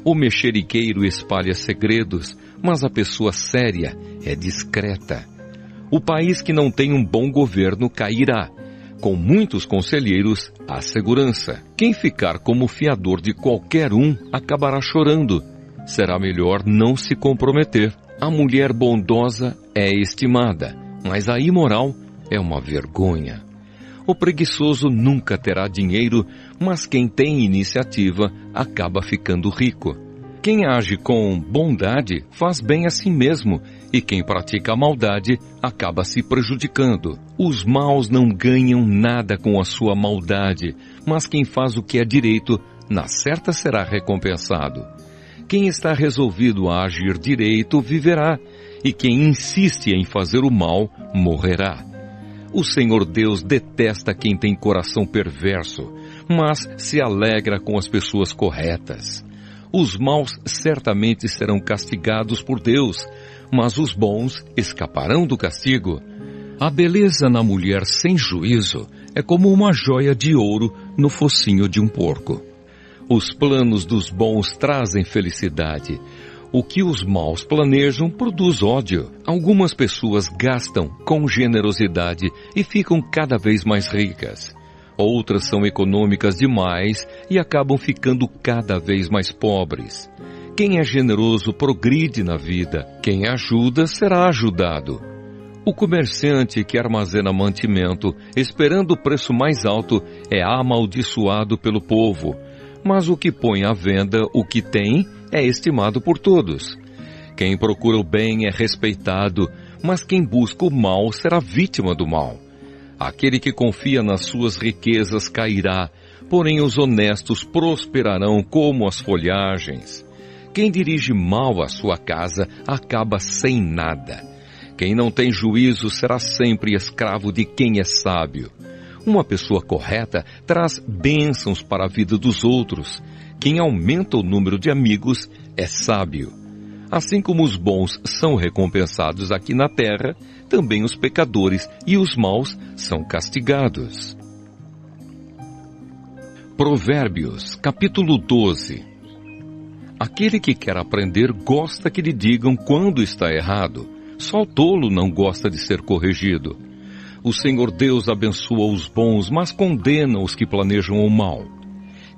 O mexeriqueiro espalha segredos, mas a pessoa séria é discreta. O país que não tem um bom governo cairá. Com muitos conselheiros, há segurança. Quem ficar como fiador de qualquer um acabará chorando. Será melhor não se comprometer. A mulher bondosa é estimada, mas a imoral é uma vergonha. O preguiçoso nunca terá dinheiro, mas quem tem iniciativa acaba ficando rico. Quem age com bondade faz bem a si mesmo, e quem pratica a maldade acaba se prejudicando. Os maus não ganham nada com a sua maldade, mas quem faz o que é direito, na certa será recompensado. Quem está resolvido a agir direito viverá, e quem insiste em fazer o mal morrerá. O Senhor Deus detesta quem tem coração perverso, mas se alegra com as pessoas corretas. Os maus certamente serão castigados por Deus, mas os bons escaparão do castigo. A beleza na mulher sem juízo é como uma joia de ouro no focinho de um porco. Os planos dos bons trazem felicidade. O que os maus planejam produz ódio. Algumas pessoas gastam com generosidade e ficam cada vez mais ricas. Outras são econômicas demais e acabam ficando cada vez mais pobres. Quem é generoso progride na vida. Quem ajuda será ajudado. O comerciante que armazena mantimento, esperando o preço mais alto, é amaldiçoado pelo povo. Mas o que põe à venda o que tem é estimado por todos. Quem procura o bem é respeitado, mas quem busca o mal será vítima do mal. Aquele que confia nas suas riquezas cairá, porém os honestos prosperarão como as folhagens. Quem dirige mal a sua casa acaba sem nada. Quem não tem juízo será sempre escravo de quem é sábio. Uma pessoa correta traz bênçãos para a vida dos outros. Quem aumenta o número de amigos é sábio. Assim como os bons são recompensados aqui na terra, também os pecadores e os maus são castigados. Provérbios, capítulo 12. Aquele que quer aprender gosta que lhe digam quando está errado. Só o tolo não gosta de ser corrigido. O Senhor Deus abençoa os bons, mas condena os que planejam o mal.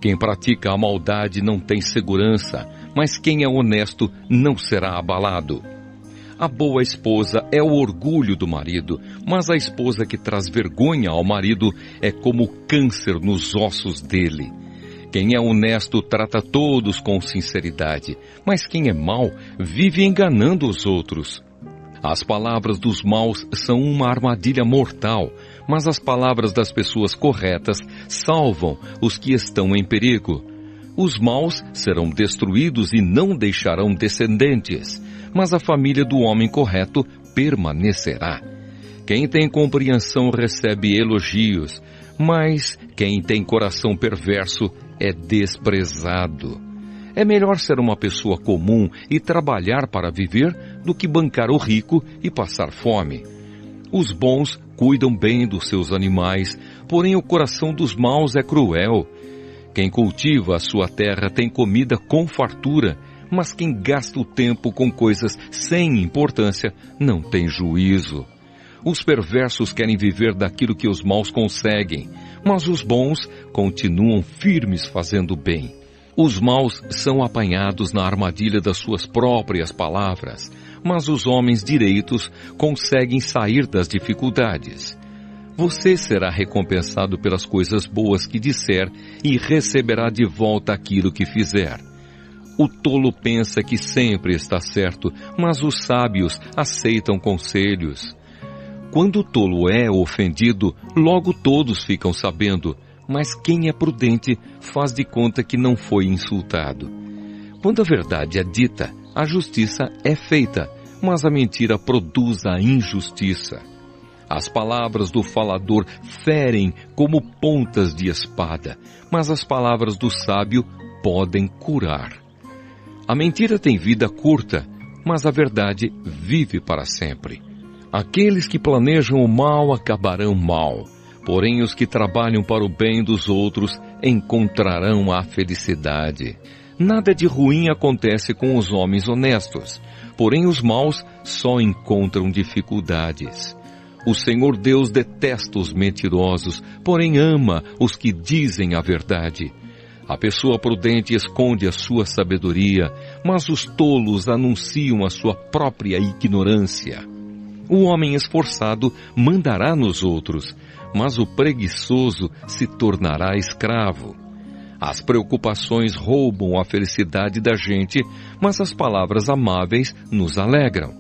Quem pratica a maldade não tem segurança, mas quem é honesto não será abalado. A boa esposa é o orgulho do marido, mas a esposa que traz vergonha ao marido é como câncer nos ossos dele. Quem é honesto trata todos com sinceridade, mas quem é mau vive enganando os outros. As palavras dos maus são uma armadilha mortal, mas as palavras das pessoas corretas salvam os que estão em perigo. Os maus serão destruídos e não deixarão descendentes, mas a família do homem correto permanecerá. Quem tem compreensão recebe elogios, mas quem tem coração perverso é desprezado. É melhor ser uma pessoa comum e trabalhar para viver do que bancar o rico e passar fome. Os bons cuidam bem dos seus animais, porém o coração dos maus é cruel. Quem cultiva a sua terra tem comida com fartura, mas quem gasta o tempo com coisas sem importância não tem juízo. Os perversos querem viver daquilo que os maus conseguem, mas os bons continuam firmes fazendo bem. Os maus são apanhados na armadilha das suas próprias palavras, mas os homens direitos conseguem sair das dificuldades. Você será recompensado pelas coisas boas que disser e receberá de volta aquilo que fizer. O tolo pensa que sempre está certo, mas os sábios aceitam conselhos. Quando o tolo é ofendido, logo todos ficam sabendo, mas quem é prudente faz de conta que não foi insultado. Quando a verdade é dita, a justiça é feita, mas a mentira produz a injustiça. As palavras do falador ferem como pontas de espada, mas as palavras do sábio podem curar. A mentira tem vida curta, mas a verdade vive para sempre. Aqueles que planejam o mal acabarão mal, porém os que trabalham para o bem dos outros encontrarão a felicidade. Nada de ruim acontece com os homens honestos, porém os maus só encontram dificuldades. O Senhor Deus detesta os mentirosos, porém ama os que dizem a verdade. A pessoa prudente esconde a sua sabedoria, mas os tolos anunciam a sua própria ignorância. O homem esforçado mandará nos outros, mas o preguiçoso se tornará escravo. As preocupações roubam a felicidade da gente, mas as palavras amáveis nos alegram.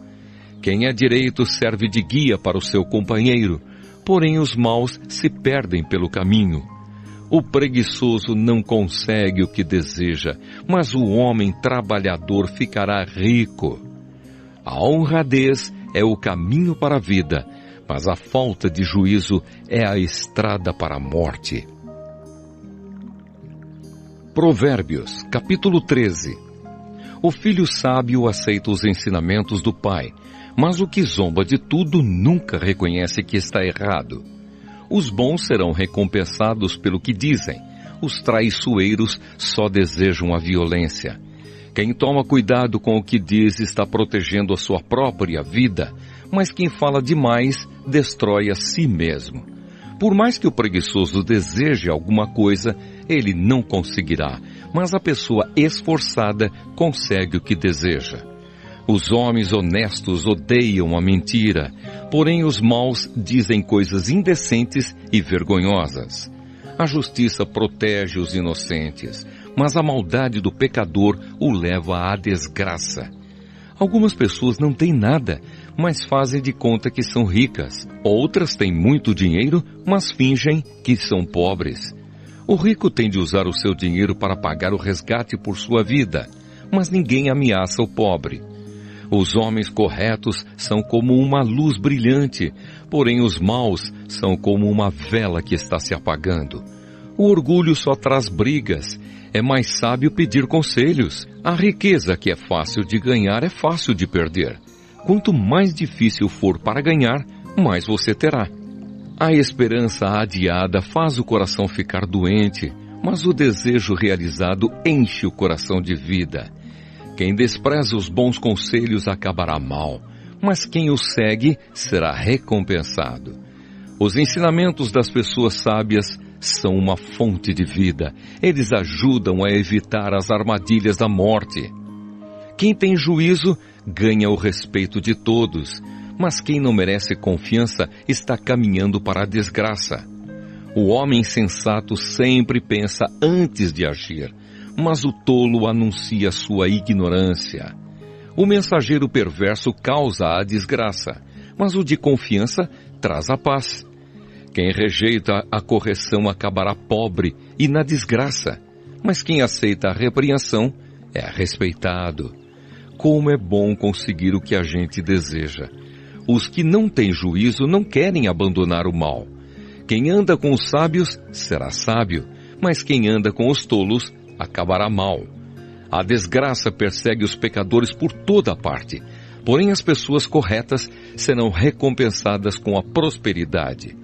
Quem é direito serve de guia para o seu companheiro, porém os maus se perdem pelo caminho. O preguiçoso não consegue o que deseja, mas o homem trabalhador ficará rico. A honradez é o caminho para a vida, mas a falta de juízo é a estrada para a morte. Provérbios, capítulo 13. O filho sábio aceita os ensinamentos do pai, mas o que zomba de tudo nunca reconhece que está errado. Os bons serão recompensados pelo que dizem, os traiçoeiros só desejam a violência. Quem toma cuidado com o que diz está protegendo a sua própria vida, mas quem fala demais destrói a si mesmo. Por mais que o preguiçoso deseje alguma coisa, ele não conseguirá, mas a pessoa esforçada consegue o que deseja. Os homens honestos odeiam a mentira, porém os maus dizem coisas indecentes e vergonhosas. A justiça protege os inocentes, mas a maldade do pecador o leva à desgraça. Algumas pessoas não têm nada, mas fazem de conta que são ricas. Outras têm muito dinheiro, mas fingem que são pobres. O rico tem de usar o seu dinheiro para pagar o resgate por sua vida, mas ninguém ameaça o pobre. Os homens corretos são como uma luz brilhante, porém os maus são como uma vela que está se apagando. O orgulho só traz brigas. É mais sábio pedir conselhos. A riqueza que é fácil de ganhar é fácil de perder. Quanto mais difícil for para ganhar, mais você terá. A esperança adiada faz o coração ficar doente, mas o desejo realizado enche o coração de vida. Quem despreza os bons conselhos acabará mal, mas quem os segue será recompensado. Os ensinamentos das pessoas sábias são uma fonte de vida. Eles ajudam a evitar as armadilhas da morte. Quem tem juízo ganha o respeito de todos, mas quem não merece confiança está caminhando para a desgraça. O homem sensato sempre pensa antes de agir, mas o tolo anuncia sua ignorância. O mensageiro perverso causa a desgraça, mas o de confiança traz a paz. Quem rejeita a correção acabará pobre e na desgraça, mas quem aceita a repreensão é respeitado. Como é bom conseguir o que a gente deseja. Os que não têm juízo não querem abandonar o mal. Quem anda com os sábios será sábio, mas quem anda com os tolos acabará mal. A desgraça persegue os pecadores por toda a parte, porém as pessoas corretas serão recompensadas com a prosperidade.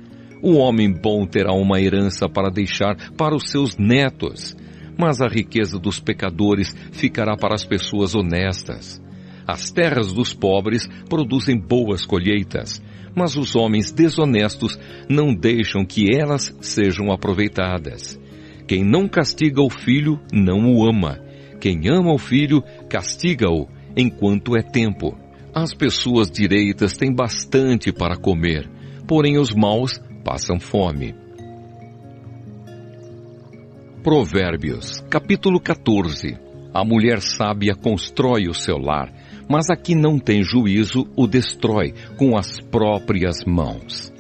O homem bom terá uma herança para deixar para os seus netos, mas a riqueza dos pecadores ficará para as pessoas honestas. As terras dos pobres produzem boas colheitas, mas os homens desonestos não deixam que elas sejam aproveitadas. Quem não castiga o filho não o ama. Quem ama o filho, castiga-o enquanto é tempo. As pessoas direitas têm bastante para comer, porém os maus passam fome. Provérbios, capítulo 14. A mulher sábia constrói o seu lar, mas a que não tem juízo o destrói com as próprias mãos.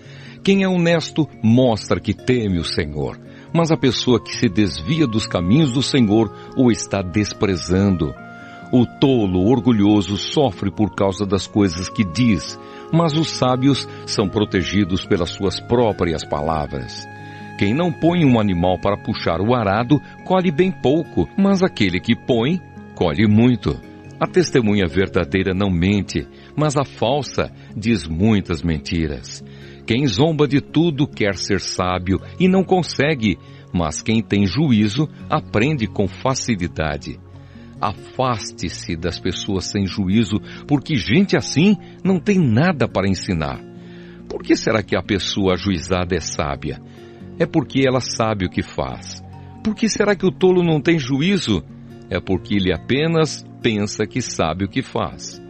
Quem é honesto mostra que teme o Senhor, mas a pessoa que se desvia dos caminhos do Senhor o está desprezando. O tolo orgulhoso sofre por causa das coisas que diz, mas os sábios são protegidos pelas suas próprias palavras. Quem não põe um animal para puxar o arado, colhe bem pouco, mas aquele que põe, colhe muito. A testemunha verdadeira não mente, mas a falsa diz muitas mentiras. Quem zomba de tudo quer ser sábio e não consegue, mas quem tem juízo aprende com facilidade. Afaste-se das pessoas sem juízo, porque gente assim não tem nada para ensinar. Por que será que a pessoa ajuizada é sábia? É porque ela sabe o que faz. Por que será que o tolo não tem juízo? É porque ele apenas pensa que sabe o que faz.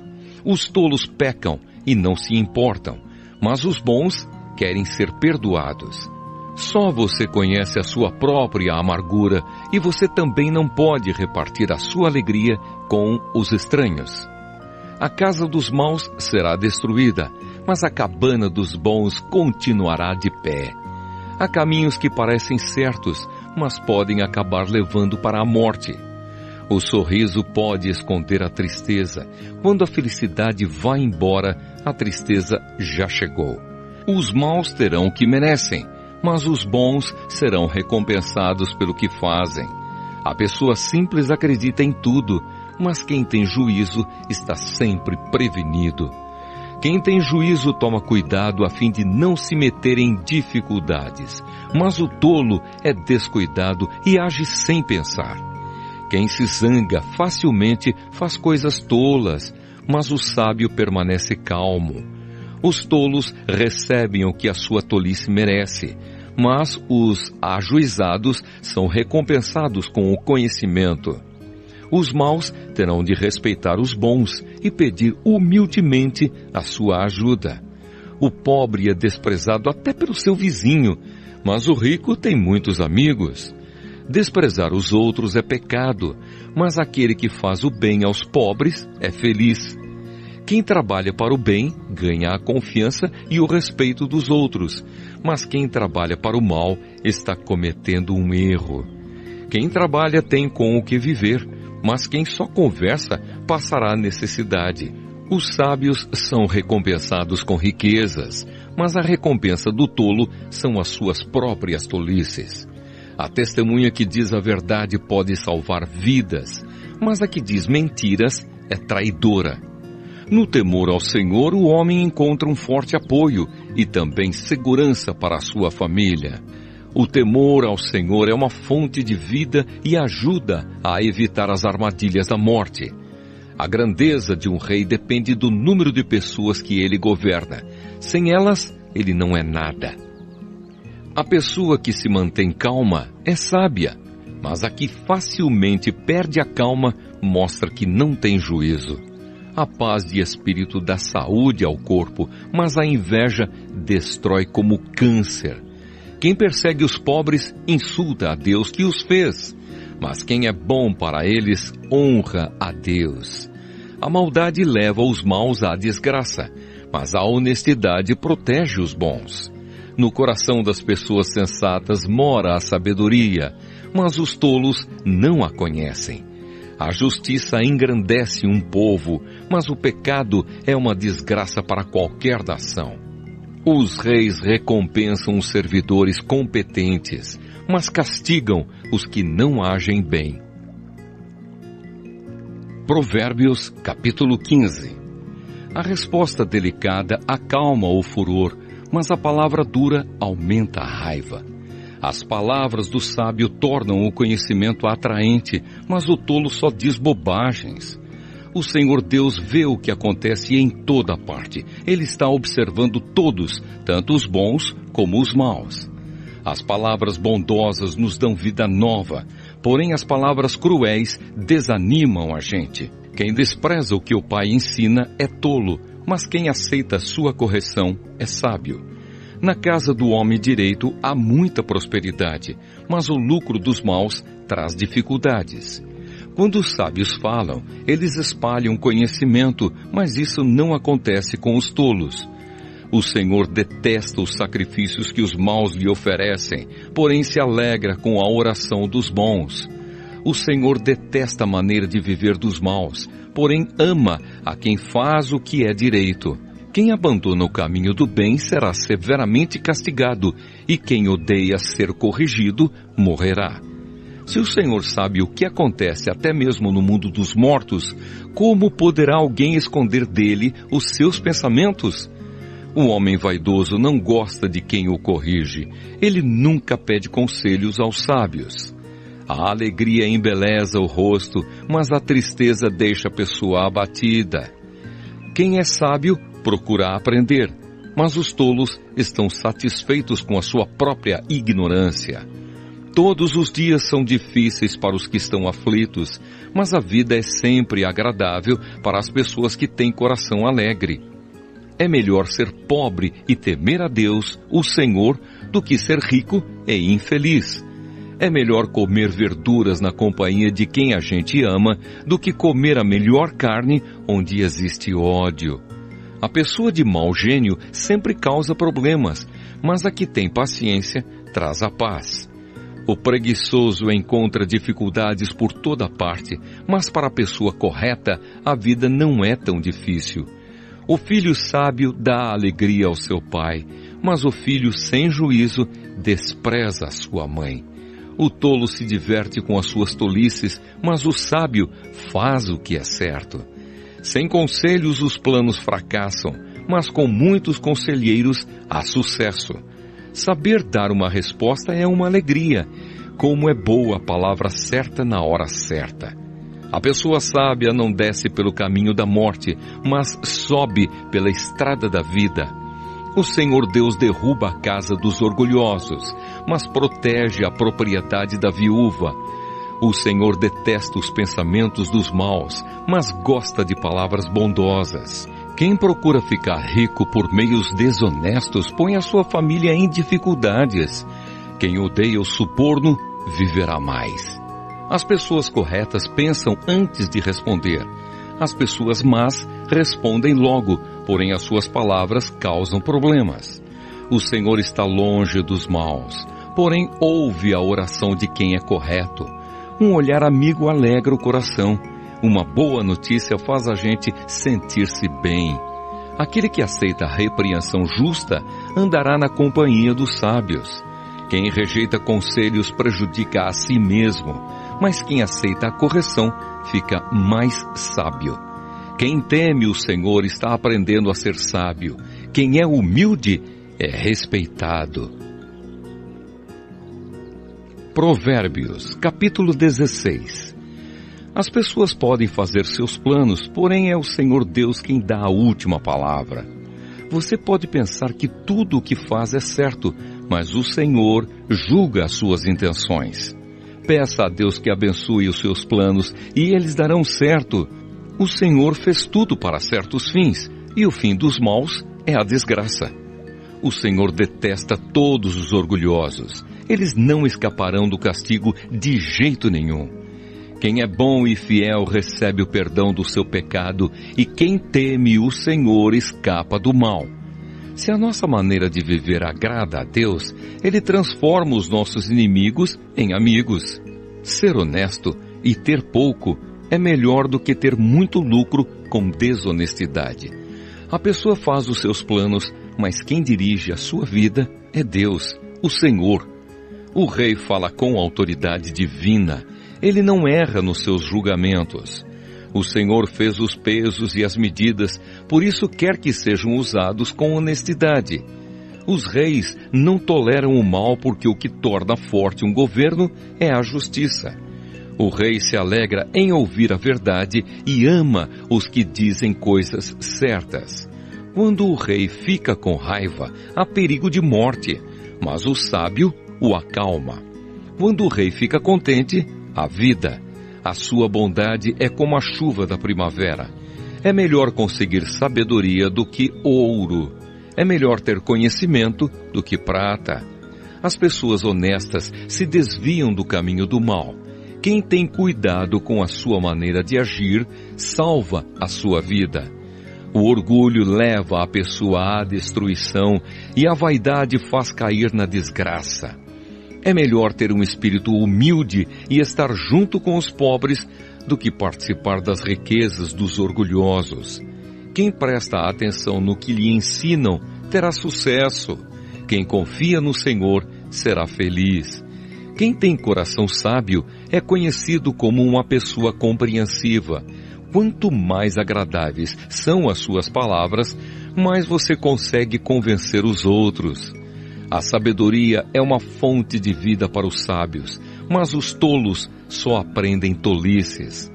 Os tolos pecam e não se importam, mas os bons querem ser perdoados. Só você conhece a sua própria amargura e você também não pode repartir a sua alegria com os estranhos. A casa dos maus será destruída, mas a cabana dos bons continuará de pé. Há caminhos que parecem certos, mas podem acabar levando para a morte. O sorriso pode esconder a tristeza. Quando a felicidade vai embora, a tristeza já chegou. Os maus terão o que merecem, mas os bons serão recompensados pelo que fazem. A pessoa simples acredita em tudo, mas quem tem juízo está sempre prevenido. Quem tem juízo toma cuidado a fim de não se meter em dificuldades, mas o tolo é descuidado e age sem pensar. Quem se zanga facilmente faz coisas tolas, mas o sábio permanece calmo. Os tolos recebem o que a sua tolice merece, mas os ajuizados são recompensados com o conhecimento. Os maus terão de respeitar os bons e pedir humildemente a sua ajuda. O pobre é desprezado até pelo seu vizinho, mas o rico tem muitos amigos. Desprezar os outros é pecado, mas aquele que faz o bem aos pobres é feliz. Quem trabalha para o bem ganha a confiança e o respeito dos outros, mas quem trabalha para o mal está cometendo um erro. Quem trabalha tem com o que viver, mas quem só conversa passará necessidade. Os sábios são recompensados com riquezas, mas a recompensa do tolo são as suas próprias tolices. A testemunha que diz a verdade pode salvar vidas, mas a que diz mentiras é traidora. No temor ao Senhor, o homem encontra um forte apoio e também segurança para a sua família. O temor ao Senhor é uma fonte de vida e ajuda a evitar as armadilhas da morte. A grandeza de um rei depende do número de pessoas que ele governa. Sem elas, ele não é nada. A pessoa que se mantém calma é sábia, mas a que facilmente perde a calma mostra que não tem juízo. A paz de espírito dá saúde ao corpo, mas a inveja destrói como câncer. Quem persegue os pobres insulta a Deus que os fez, mas quem é bom para eles honra a Deus. A maldade leva os maus à desgraça, mas a honestidade protege os bons. No coração das pessoas sensatas mora a sabedoria, mas os tolos não a conhecem. A justiça engrandece um povo, mas o pecado é uma desgraça para qualquer nação. Os reis recompensam os servidores competentes, mas castigam os que não agem bem. Provérbios, capítulo 15. A resposta delicada acalma o furor, mas a palavra dura aumenta a raiva. As palavras do sábio tornam o conhecimento atraente, mas o tolo só diz bobagens. O Senhor Deus vê o que acontece em toda parte. Ele está observando todos, tanto os bons como os maus. As palavras bondosas nos dão vida nova, porém as palavras cruéis desanimam a gente. Quem despreza o que o pai ensina é tolo, mas quem aceita sua correção é sábio. Na casa do homem direito há muita prosperidade, mas o lucro dos maus traz dificuldades. Quando os sábios falam, eles espalham conhecimento, mas isso não acontece com os tolos. O Senhor detesta os sacrifícios que os maus lhe oferecem, porém se alegra com a oração dos bons. O Senhor detesta a maneira de viver dos maus, porém ama a quem faz o que é direito. Quem abandona o caminho do bem será severamente castigado, e quem odeia ser corrigido morrerá. Se o Senhor sabe o que acontece até mesmo no mundo dos mortos, como poderá alguém esconder dele os seus pensamentos? O homem vaidoso não gosta de quem o corrige. Ele nunca pede conselhos aos sábios. A alegria embeleza o rosto, mas a tristeza deixa a pessoa abatida. Quem é sábio procura aprender, mas os tolos estão satisfeitos com a sua própria ignorância. Todos os dias são difíceis para os que estão aflitos, mas a vida é sempre agradável para as pessoas que têm coração alegre. É melhor ser pobre e temer a Deus, o Senhor, do que ser rico e infeliz. É melhor comer verduras na companhia de quem a gente ama do que comer a melhor carne onde existe ódio. A pessoa de mau gênio sempre causa problemas, mas a que tem paciência traz a paz. O preguiçoso encontra dificuldades por toda parte, mas para a pessoa correta, a vida não é tão difícil. O filho sábio dá alegria ao seu pai, mas o filho sem juízo despreza a sua mãe. O tolo se diverte com as suas tolices, mas o sábio faz o que é certo. Sem conselhos os planos fracassam, mas com muitos conselheiros há sucesso. Saber dar uma resposta é uma alegria. Como é boa a palavra certa na hora certa. A pessoa sábia não desce pelo caminho da morte, mas sobe pela estrada da vida. O Senhor Deus derruba a casa dos orgulhosos, mas protege a propriedade da viúva. O Senhor detesta os pensamentos dos maus, mas gosta de palavras bondosas. Quem procura ficar rico por meios desonestos põe a sua família em dificuldades. Quem odeia o suborno viverá mais. As pessoas corretas pensam antes de responder. As pessoas más respondem logo, porém as suas palavras causam problemas. O Senhor está longe dos maus, porém ouve a oração de quem é correto. Um olhar amigo alegra o coração. Uma boa notícia faz a gente sentir-se bem. Aquele que aceita a repreensão justa andará na companhia dos sábios. Quem rejeita conselhos prejudica a si mesmo, mas quem aceita a correção fica mais sábio. Quem teme o Senhor está aprendendo a ser sábio. Quem é humilde é respeitado. Provérbios, capítulo 16. As pessoas podem fazer seus planos, porém é o Senhor Deus quem dá a última palavra. Você pode pensar que tudo o que faz é certo, mas o Senhor julga as suas intenções. Peça a Deus que abençoe os seus planos e eles darão certo. O Senhor fez tudo para certos fins, e o fim dos maus é a desgraça. O Senhor detesta todos os orgulhosos. Eles não escaparão do castigo de jeito nenhum. Quem é bom e fiel recebe o perdão do seu pecado, e quem teme o Senhor escapa do mal. Se a nossa maneira de viver agrada a Deus, Ele transforma os nossos inimigos em amigos. Ser honesto e ter pouco é melhor do que ter muito lucro com desonestidade. A pessoa faz os seus planos, mas quem dirige a sua vida é Deus, o Senhor. O rei fala com autoridade divina. Ele não erra nos seus julgamentos. O Senhor fez os pesos e as medidas, por isso quer que sejam usados com honestidade. Os reis não toleram o mal porque o que torna forte um governo é a justiça. O rei se alegra em ouvir a verdade e ama os que dizem coisas certas. Quando o rei fica com raiva, há perigo de morte, mas o sábio o acalma. Quando o rei fica contente, há vida. A sua bondade é como a chuva da primavera. É melhor conseguir sabedoria do que ouro. É melhor ter conhecimento do que prata. As pessoas honestas se desviam do caminho do mal. Quem tem cuidado com a sua maneira de agir, salva a sua vida. O orgulho leva a pessoa à destruição e a vaidade faz cair na desgraça. É melhor ter um espírito humilde e estar junto com os pobres do que participar das riquezas dos orgulhosos. Quem presta atenção no que lhe ensinam terá sucesso. Quem confia no Senhor será feliz. Quem tem coração sábio é conhecido como uma pessoa compreensiva. Quanto mais agradáveis são as suas palavras, mais você consegue convencer os outros. A sabedoria é uma fonte de vida para os sábios, mas os tolos só aprendem tolices.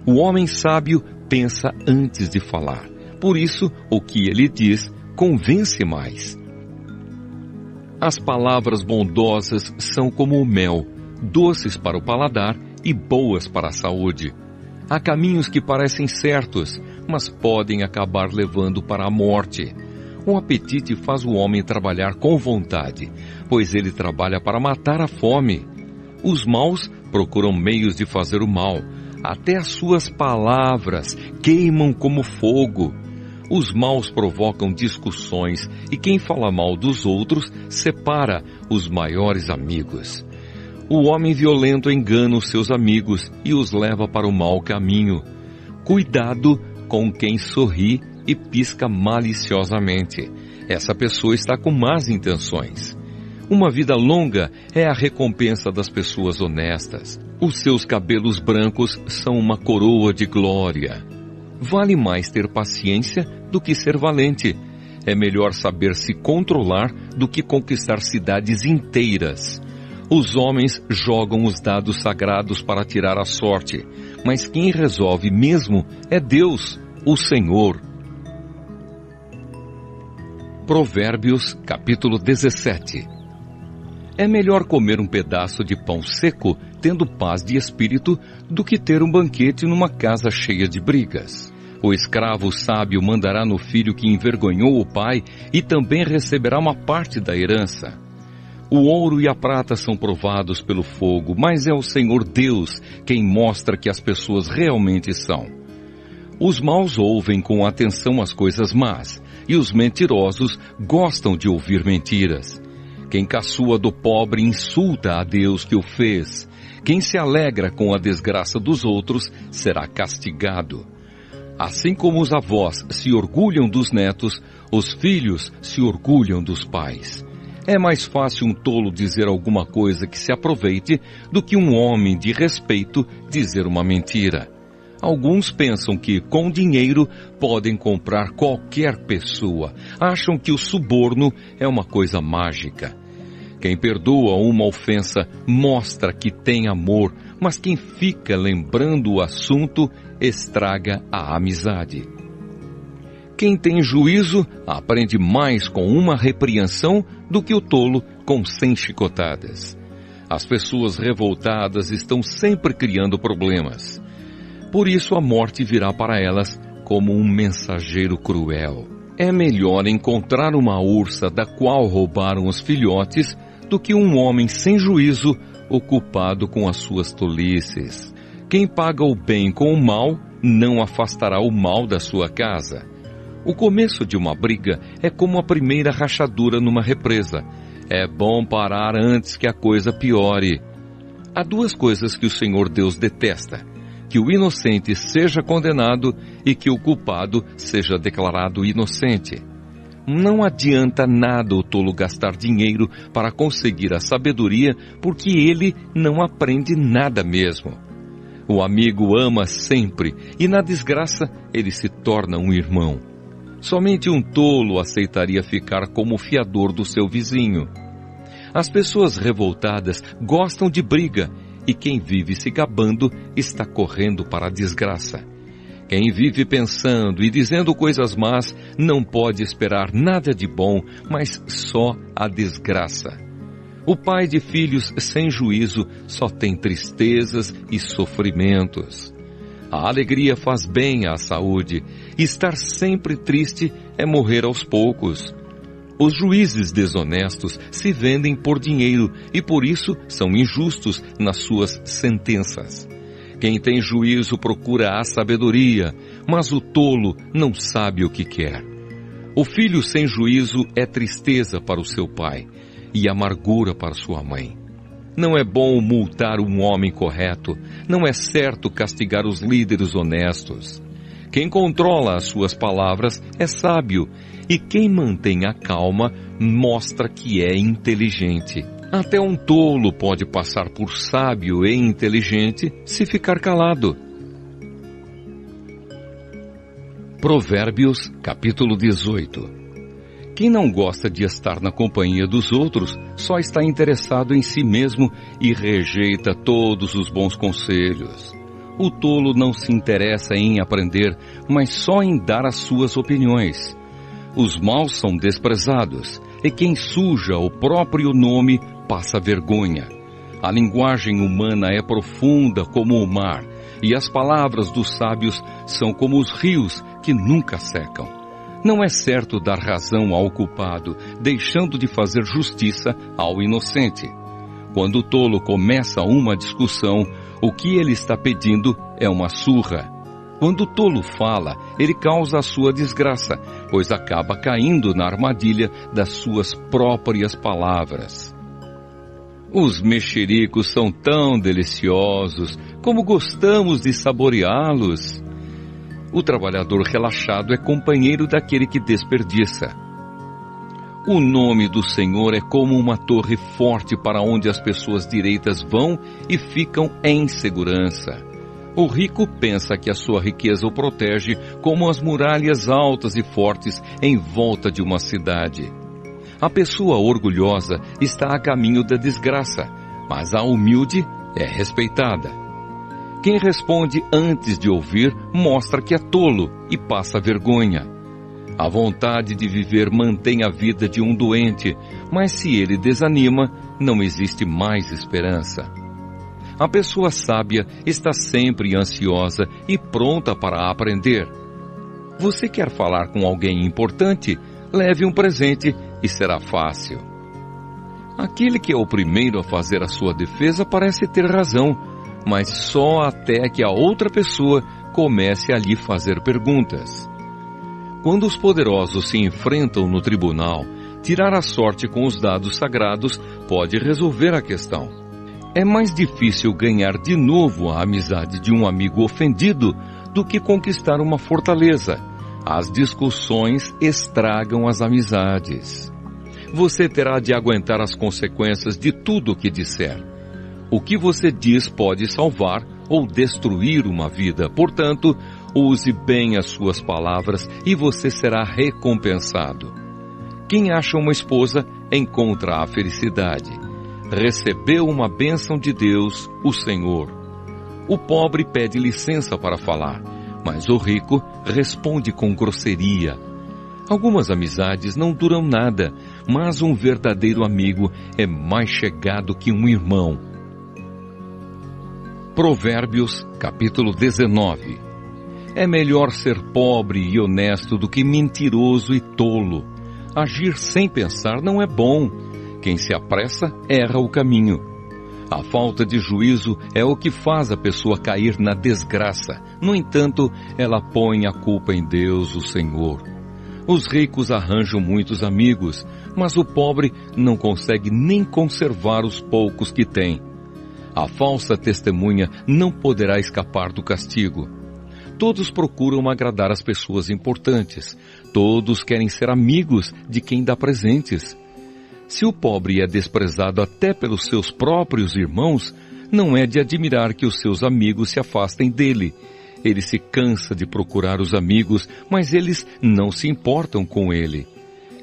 O homem sábio pensa antes de falar. Por isso, o que ele diz convence mais. As palavras bondosas são como o mel, doces para o paladar e boas para a saúde. Há caminhos que parecem certos, mas podem acabar levando para a morte. O apetite faz o homem trabalhar com vontade, pois ele trabalha para matar a fome. Os maus procuram meios de fazer o mal, até as suas palavras queimam como fogo. Os maus provocam discussões, e quem fala mal dos outros separa os maiores amigos. O homem violento engana os seus amigos e os leva para o mau caminho. Cuidado com quem sorri e pisca maliciosamente. Essa pessoa está com más intenções. Uma vida longa é a recompensa das pessoas honestas. Os seus cabelos brancos são uma coroa de glória. Vale mais ter paciência do que ser valente. É melhor saber se controlar do que conquistar cidades inteiras. Os homens jogam os dados sagrados para tirar a sorte, mas quem resolve mesmo é Deus, o Senhor. Provérbios, capítulo 17. É melhor comer um pedaço de pão seco, tendo paz de espírito, do que ter um banquete numa casa cheia de brigas. O escravo sábio mandará no filho que envergonhou o pai e também receberá uma parte da herança. O ouro e a prata são provados pelo fogo, mas é o Senhor Deus quem mostra que as pessoas realmente são. Os maus ouvem com atenção as coisas más, e os mentirosos gostam de ouvir mentiras. Quem caçoa do pobre insulta a Deus que o fez. Quem se alegra com a desgraça dos outros será castigado. Assim como os avós se orgulham dos netos, os filhos se orgulham dos pais. É mais fácil um tolo dizer alguma coisa que se aproveite do que um homem de respeito dizer uma mentira. Alguns pensam que, com dinheiro, podem comprar qualquer pessoa. Acham que o suborno é uma coisa mágica. Quem perdoa uma ofensa mostra que tem amor, mas quem fica lembrando o assunto estraga a amizade. Quem tem juízo aprende mais com uma repreensão do que o tolo com 100 chicotadas. As pessoas revoltadas estão sempre criando problemas. Por isso a morte virá para elas como um mensageiro cruel. É melhor encontrar uma ursa da qual roubaram os filhotes do que um homem sem juízo ocupado com as suas tolices. Quem paga o bem com o mal não afastará o mal da sua casa. O começo de uma briga é como a primeira rachadura numa represa. É bom parar antes que a coisa piore. Há duas coisas que o Senhor Deus detesta: que o inocente seja condenado e que o culpado seja declarado inocente. Não adianta nada o tolo gastar dinheiro para conseguir a sabedoria, porque ele não aprende nada mesmo. O amigo ama sempre e na desgraça ele se torna um irmão. Somente um tolo aceitaria ficar como fiador do seu vizinho. As pessoas revoltadas gostam de briga, e quem vive se gabando está correndo para a desgraça. Quem vive pensando e dizendo coisas más não pode esperar nada de bom, mas só a desgraça. O pai de filhos sem juízo só tem tristezas e sofrimentos. A alegria faz bem à saúde. Estar sempre triste é morrer aos poucos. Os juízes desonestos se vendem por dinheiro e por isso são injustos nas suas sentenças. Quem tem juízo procura a sabedoria, mas o tolo não sabe o que quer. O filho sem juízo é tristeza para o seu pai e amargura para sua mãe. Não é bom multar um homem correto, não é certo castigar os líderes honestos. Quem controla as suas palavras é sábio, e quem mantém a calma mostra que é inteligente. Até um tolo pode passar por sábio e inteligente se ficar calado. Provérbios, capítulo 18. Quem não gosta de estar na companhia dos outros só está interessado em si mesmo e rejeita todos os bons conselhos. O tolo não se interessa em aprender, mas só em dar as suas opiniões. Os maus são desprezados, e quem suja o próprio nome passa vergonha. A linguagem humana é profunda como o mar, e as palavras dos sábios são como os rios que nunca secam. Não é certo dar razão ao culpado, deixando de fazer justiça ao inocente. Quando o tolo começa uma discussão, o que ele está pedindo é uma surra. Quando o tolo fala, ele causa a sua desgraça, pois acaba caindo na armadilha das suas próprias palavras. Os mexericos são tão deliciosos, como gostamos de saboreá-los. O trabalhador relaxado é companheiro daquele que desperdiça. O nome do Senhor é como uma torre forte para onde as pessoas direitas vão e ficam em segurança. O rico pensa que a sua riqueza o protege como as muralhas altas e fortes em volta de uma cidade. A pessoa orgulhosa está a caminho da desgraça, mas a humilde é respeitada. Quem responde antes de ouvir mostra que é tolo e passa vergonha. A vontade de viver mantém a vida de um doente, mas se ele desanima, não existe mais esperança. A pessoa sábia está sempre ansiosa e pronta para aprender. Você quer falar com alguém importante? Leve um presente e será fácil. Aquele que é o primeiro a fazer a sua defesa parece ter razão, mas só até que a outra pessoa comece a lhe fazer perguntas. Quando os poderosos se enfrentam no tribunal, tirar a sorte com os dados sagrados pode resolver a questão. É mais difícil ganhar de novo a amizade de um amigo ofendido do que conquistar uma fortaleza. As discussões estragam as amizades. Você terá de aguentar as consequências de tudo o que disser. O que você diz pode salvar ou destruir uma vida. Portanto, use bem as suas palavras e você será recompensado. Quem acha uma esposa, encontra a felicidade. Recebeu uma bênção de Deus, o Senhor. O pobre pede licença para falar, mas o rico responde com grosseria. Algumas amizades não duram nada, mas um verdadeiro amigo é mais chegado que um irmão. Provérbios, capítulo 19. É melhor ser pobre e honesto do que mentiroso e tolo. Agir sem pensar não é bom. Quem se apressa, erra o caminho. A falta de juízo é o que faz a pessoa cair na desgraça. No entanto, ela põe a culpa em Deus, o Senhor. Os ricos arranjam muitos amigos, mas o pobre não consegue nem conservar os poucos que tem. A falsa testemunha não poderá escapar do castigo. Todos procuram agradar as pessoas importantes. Todos querem ser amigos de quem dá presentes. Se o pobre é desprezado até pelos seus próprios irmãos, não é de admirar que os seus amigos se afastem dele. Ele se cansa de procurar os amigos, mas eles não se importam com ele.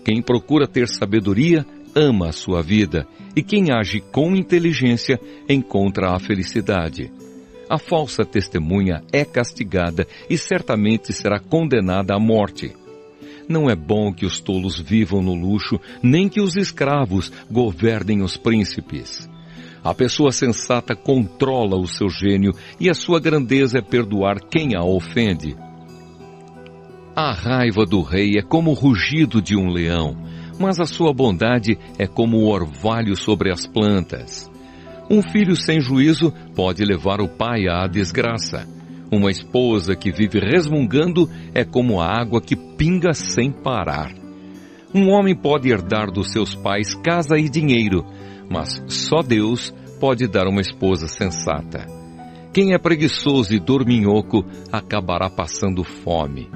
Quem procura ter sabedoria, ama a sua vida, e quem age com inteligência, encontra a felicidade. A falsa testemunha é castigada e certamente será condenada à morte. Não é bom que os tolos vivam no luxo, nem que os escravos governem os príncipes. A pessoa sensata controla o seu gênio e a sua grandeza é perdoar quem a ofende. A raiva do rei é como o rugido de um leão, mas a sua bondade é como o orvalho sobre as plantas. Um filho sem juízo pode levar o pai à desgraça. Uma esposa que vive resmungando é como a água que pinga sem parar. Um homem pode herdar dos seus pais casa e dinheiro, mas só Deus pode dar uma esposa sensata. Quem é preguiçoso e dorminhoco acabará passando fome.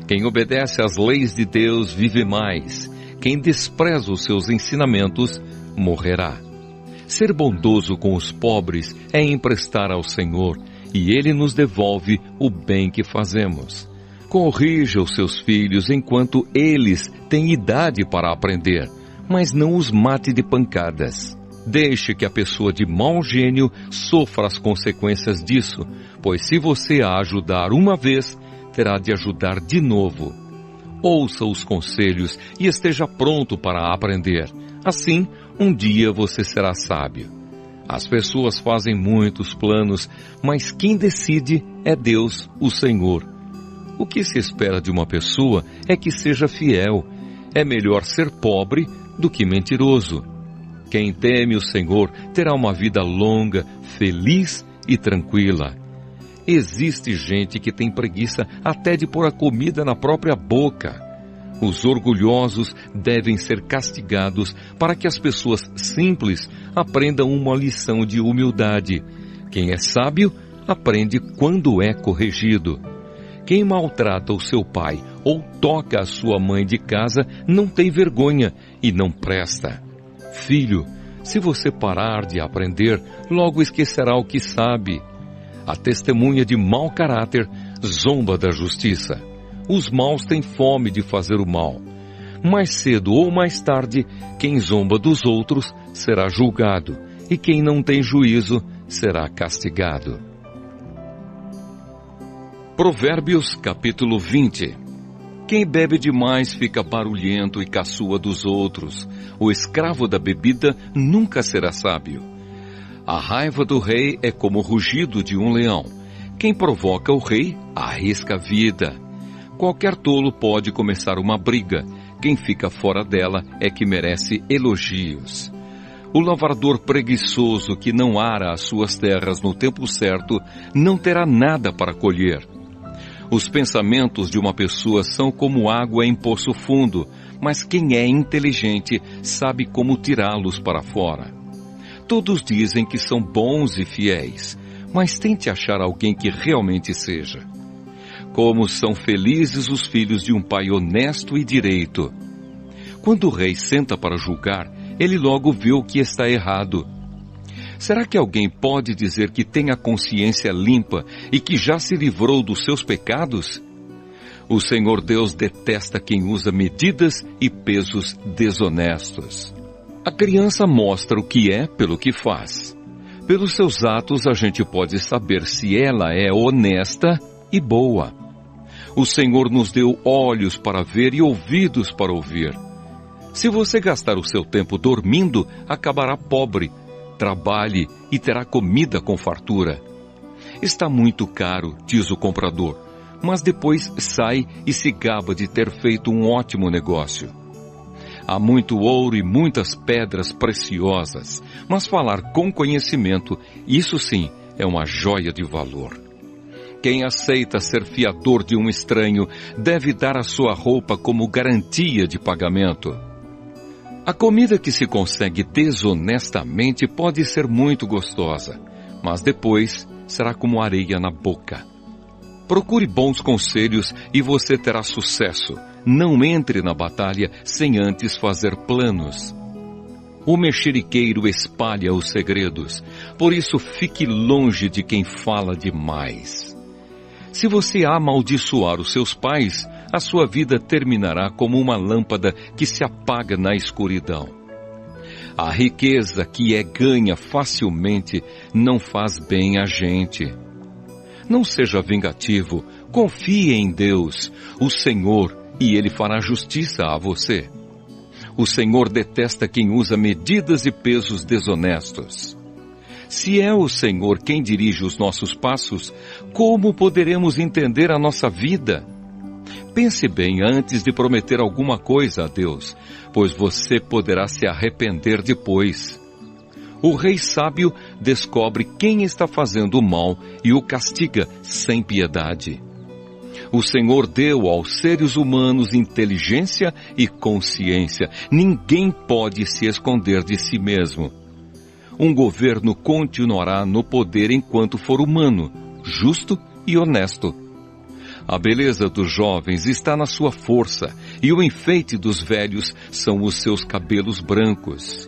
Quem obedece às leis de Deus vive mais. Quem despreza os seus ensinamentos morrerá. Ser bondoso com os pobres é emprestar ao Senhor, e Ele nos devolve o bem que fazemos. Corrija os seus filhos enquanto eles têm idade para aprender, mas não os mate de pancadas. Deixe que a pessoa de mau gênio sofra as consequências disso, pois se você a ajudar uma vez, terá de ajudar de novo. Ouça os conselhos e esteja pronto para aprender. Assim, um dia você será sábio. As pessoas fazem muitos planos, mas quem decide é Deus, o Senhor. O que se espera de uma pessoa é que seja fiel. É melhor ser pobre do que mentiroso. Quem teme o Senhor terá uma vida longa, feliz e tranquila. Existe gente que tem preguiça até de pôr a comida na própria boca. Os orgulhosos devem ser castigados para que as pessoas simples aprendam uma lição de humildade. Quem é sábio, aprende quando é corrigido. Quem maltrata o seu pai ou toca a sua mãe de casa não tem vergonha e não presta. Filho, se você parar de aprender, logo esquecerá o que sabe. A testemunha de mau caráter zomba da justiça. Os maus têm fome de fazer o mal. Mais cedo ou mais tarde, quem zomba dos outros será julgado, e quem não tem juízo será castigado. Provérbios capítulo 20. Quem bebe demais fica barulhento e caçoa dos outros. O escravo da bebida nunca será sábio. A raiva do rei é como o rugido de um leão. Quem provoca o rei arrisca a vida. Qualquer tolo pode começar uma briga. Quem fica fora dela é que merece elogios. O lavrador preguiçoso que não ara as suas terras no tempo certo não terá nada para colher. Os pensamentos de uma pessoa são como água em poço fundo, mas quem é inteligente sabe como tirá-los para fora. Todos dizem que são bons e fiéis, mas tente achar alguém que realmente seja. Como são felizes os filhos de um pai honesto e direito. Quando o rei senta para julgar, ele logo vê o que está errado. Será que alguém pode dizer que tem a consciência limpa e que já se livrou dos seus pecados? O Senhor Deus detesta quem usa medidas e pesos desonestos. A criança mostra o que é pelo que faz. Pelos seus atos a gente pode saber se ela é honesta e boa. O Senhor nos deu olhos para ver e ouvidos para ouvir. Se você gastar o seu tempo dormindo, acabará pobre. Trabalhe e terá comida com fartura. Está muito caro, diz o comprador, mas depois sai e se gaba de ter feito um ótimo negócio. Há muito ouro e muitas pedras preciosas, mas falar com conhecimento, isso sim, é uma joia de valor. Quem aceita ser fiador de um estranho deve dar a sua roupa como garantia de pagamento. A comida que se consegue desonestamente pode ser muito gostosa, mas depois será como areia na boca. Procure bons conselhos e você terá sucesso. Não entre na batalha sem antes fazer planos. O mexeriqueiro espalha os segredos, por isso fique longe de quem fala demais. Se você amaldiçoar os seus pais, a sua vida terminará como uma lâmpada que se apaga na escuridão. A riqueza que é ganha facilmente não faz bem a gente. Não seja vingativo, confie em Deus, o Senhor, e Ele fará justiça a você. O Senhor detesta quem usa medidas e pesos desonestos. Se é o Senhor quem dirige os nossos passos, como poderemos entender a nossa vida? Pense bem antes de prometer alguma coisa a Deus, pois você poderá se arrepender depois. O rei sábio descobre quem está fazendo o mal e o castiga sem piedade. O Senhor deu aos seres humanos inteligência e consciência. Ninguém pode se esconder de si mesmo. Um governo continuará no poder enquanto for humano, justo e honesto. A beleza dos jovens está na sua força, e o enfeite dos velhos são os seus cabelos brancos.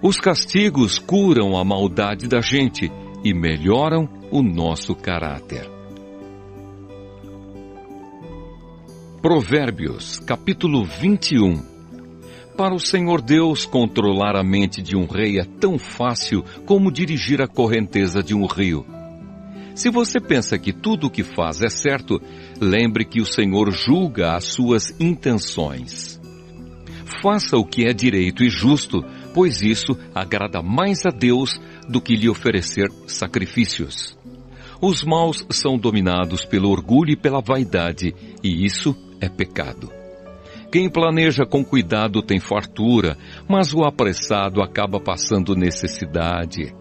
Os castigos curam a maldade da gente e melhoram o nosso caráter. Provérbios, capítulo 21. Para o Senhor Deus, controlar a mente de um rei é tão fácil como dirigir a correnteza de um rio. Se você pensa que tudo o que faz é certo, lembre que o Senhor julga as suas intenções. Faça o que é direito e justo, pois isso agrada mais a Deus do que lhe oferecer sacrifícios. Os maus são dominados pelo orgulho e pela vaidade, e isso é pecado. Quem planeja com cuidado tem fartura, mas o apressado acaba passando necessidade.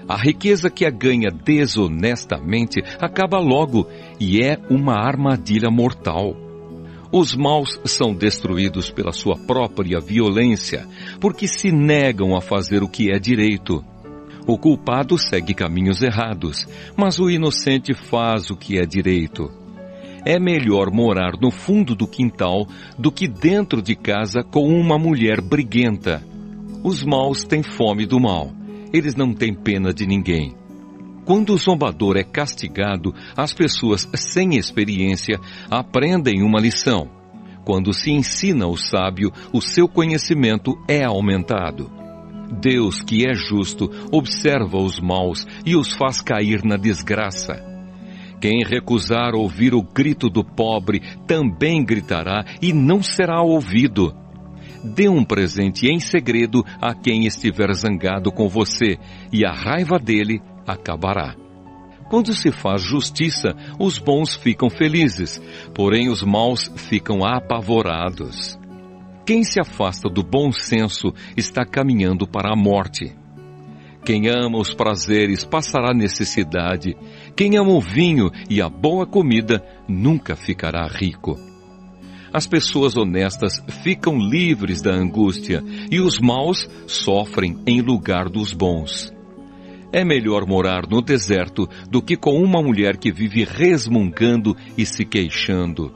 A riqueza que a ganha desonestamente acaba logo e é uma armadilha mortal. Os maus são destruídos pela sua própria violência, porque se negam a fazer o que é direito. O culpado segue caminhos errados, mas o inocente faz o que é direito. É melhor morar no fundo do quintal do que dentro de casa com uma mulher briguenta. Os maus têm fome do mal. Eles não têm pena de ninguém. Quando o zombador é castigado, as pessoas sem experiência aprendem uma lição. Quando se ensina o sábio, o seu conhecimento é aumentado. Deus, que é justo, observa os maus e os faz cair na desgraça. Quem recusar ouvir o grito do pobre também gritará e não será ouvido. Dê um presente em segredo a quem estiver zangado com você, e a raiva dele acabará. Quando se faz justiça, os bons ficam felizes, porém os maus ficam apavorados. Quem se afasta do bom senso está caminhando para a morte. Quem ama os prazeres passará necessidade. Quem ama o vinho e a boa comida nunca ficará rico. As pessoas honestas ficam livres da angústia e os maus sofrem em lugar dos bons. É melhor morar no deserto do que com uma mulher que vive resmungando e se queixando.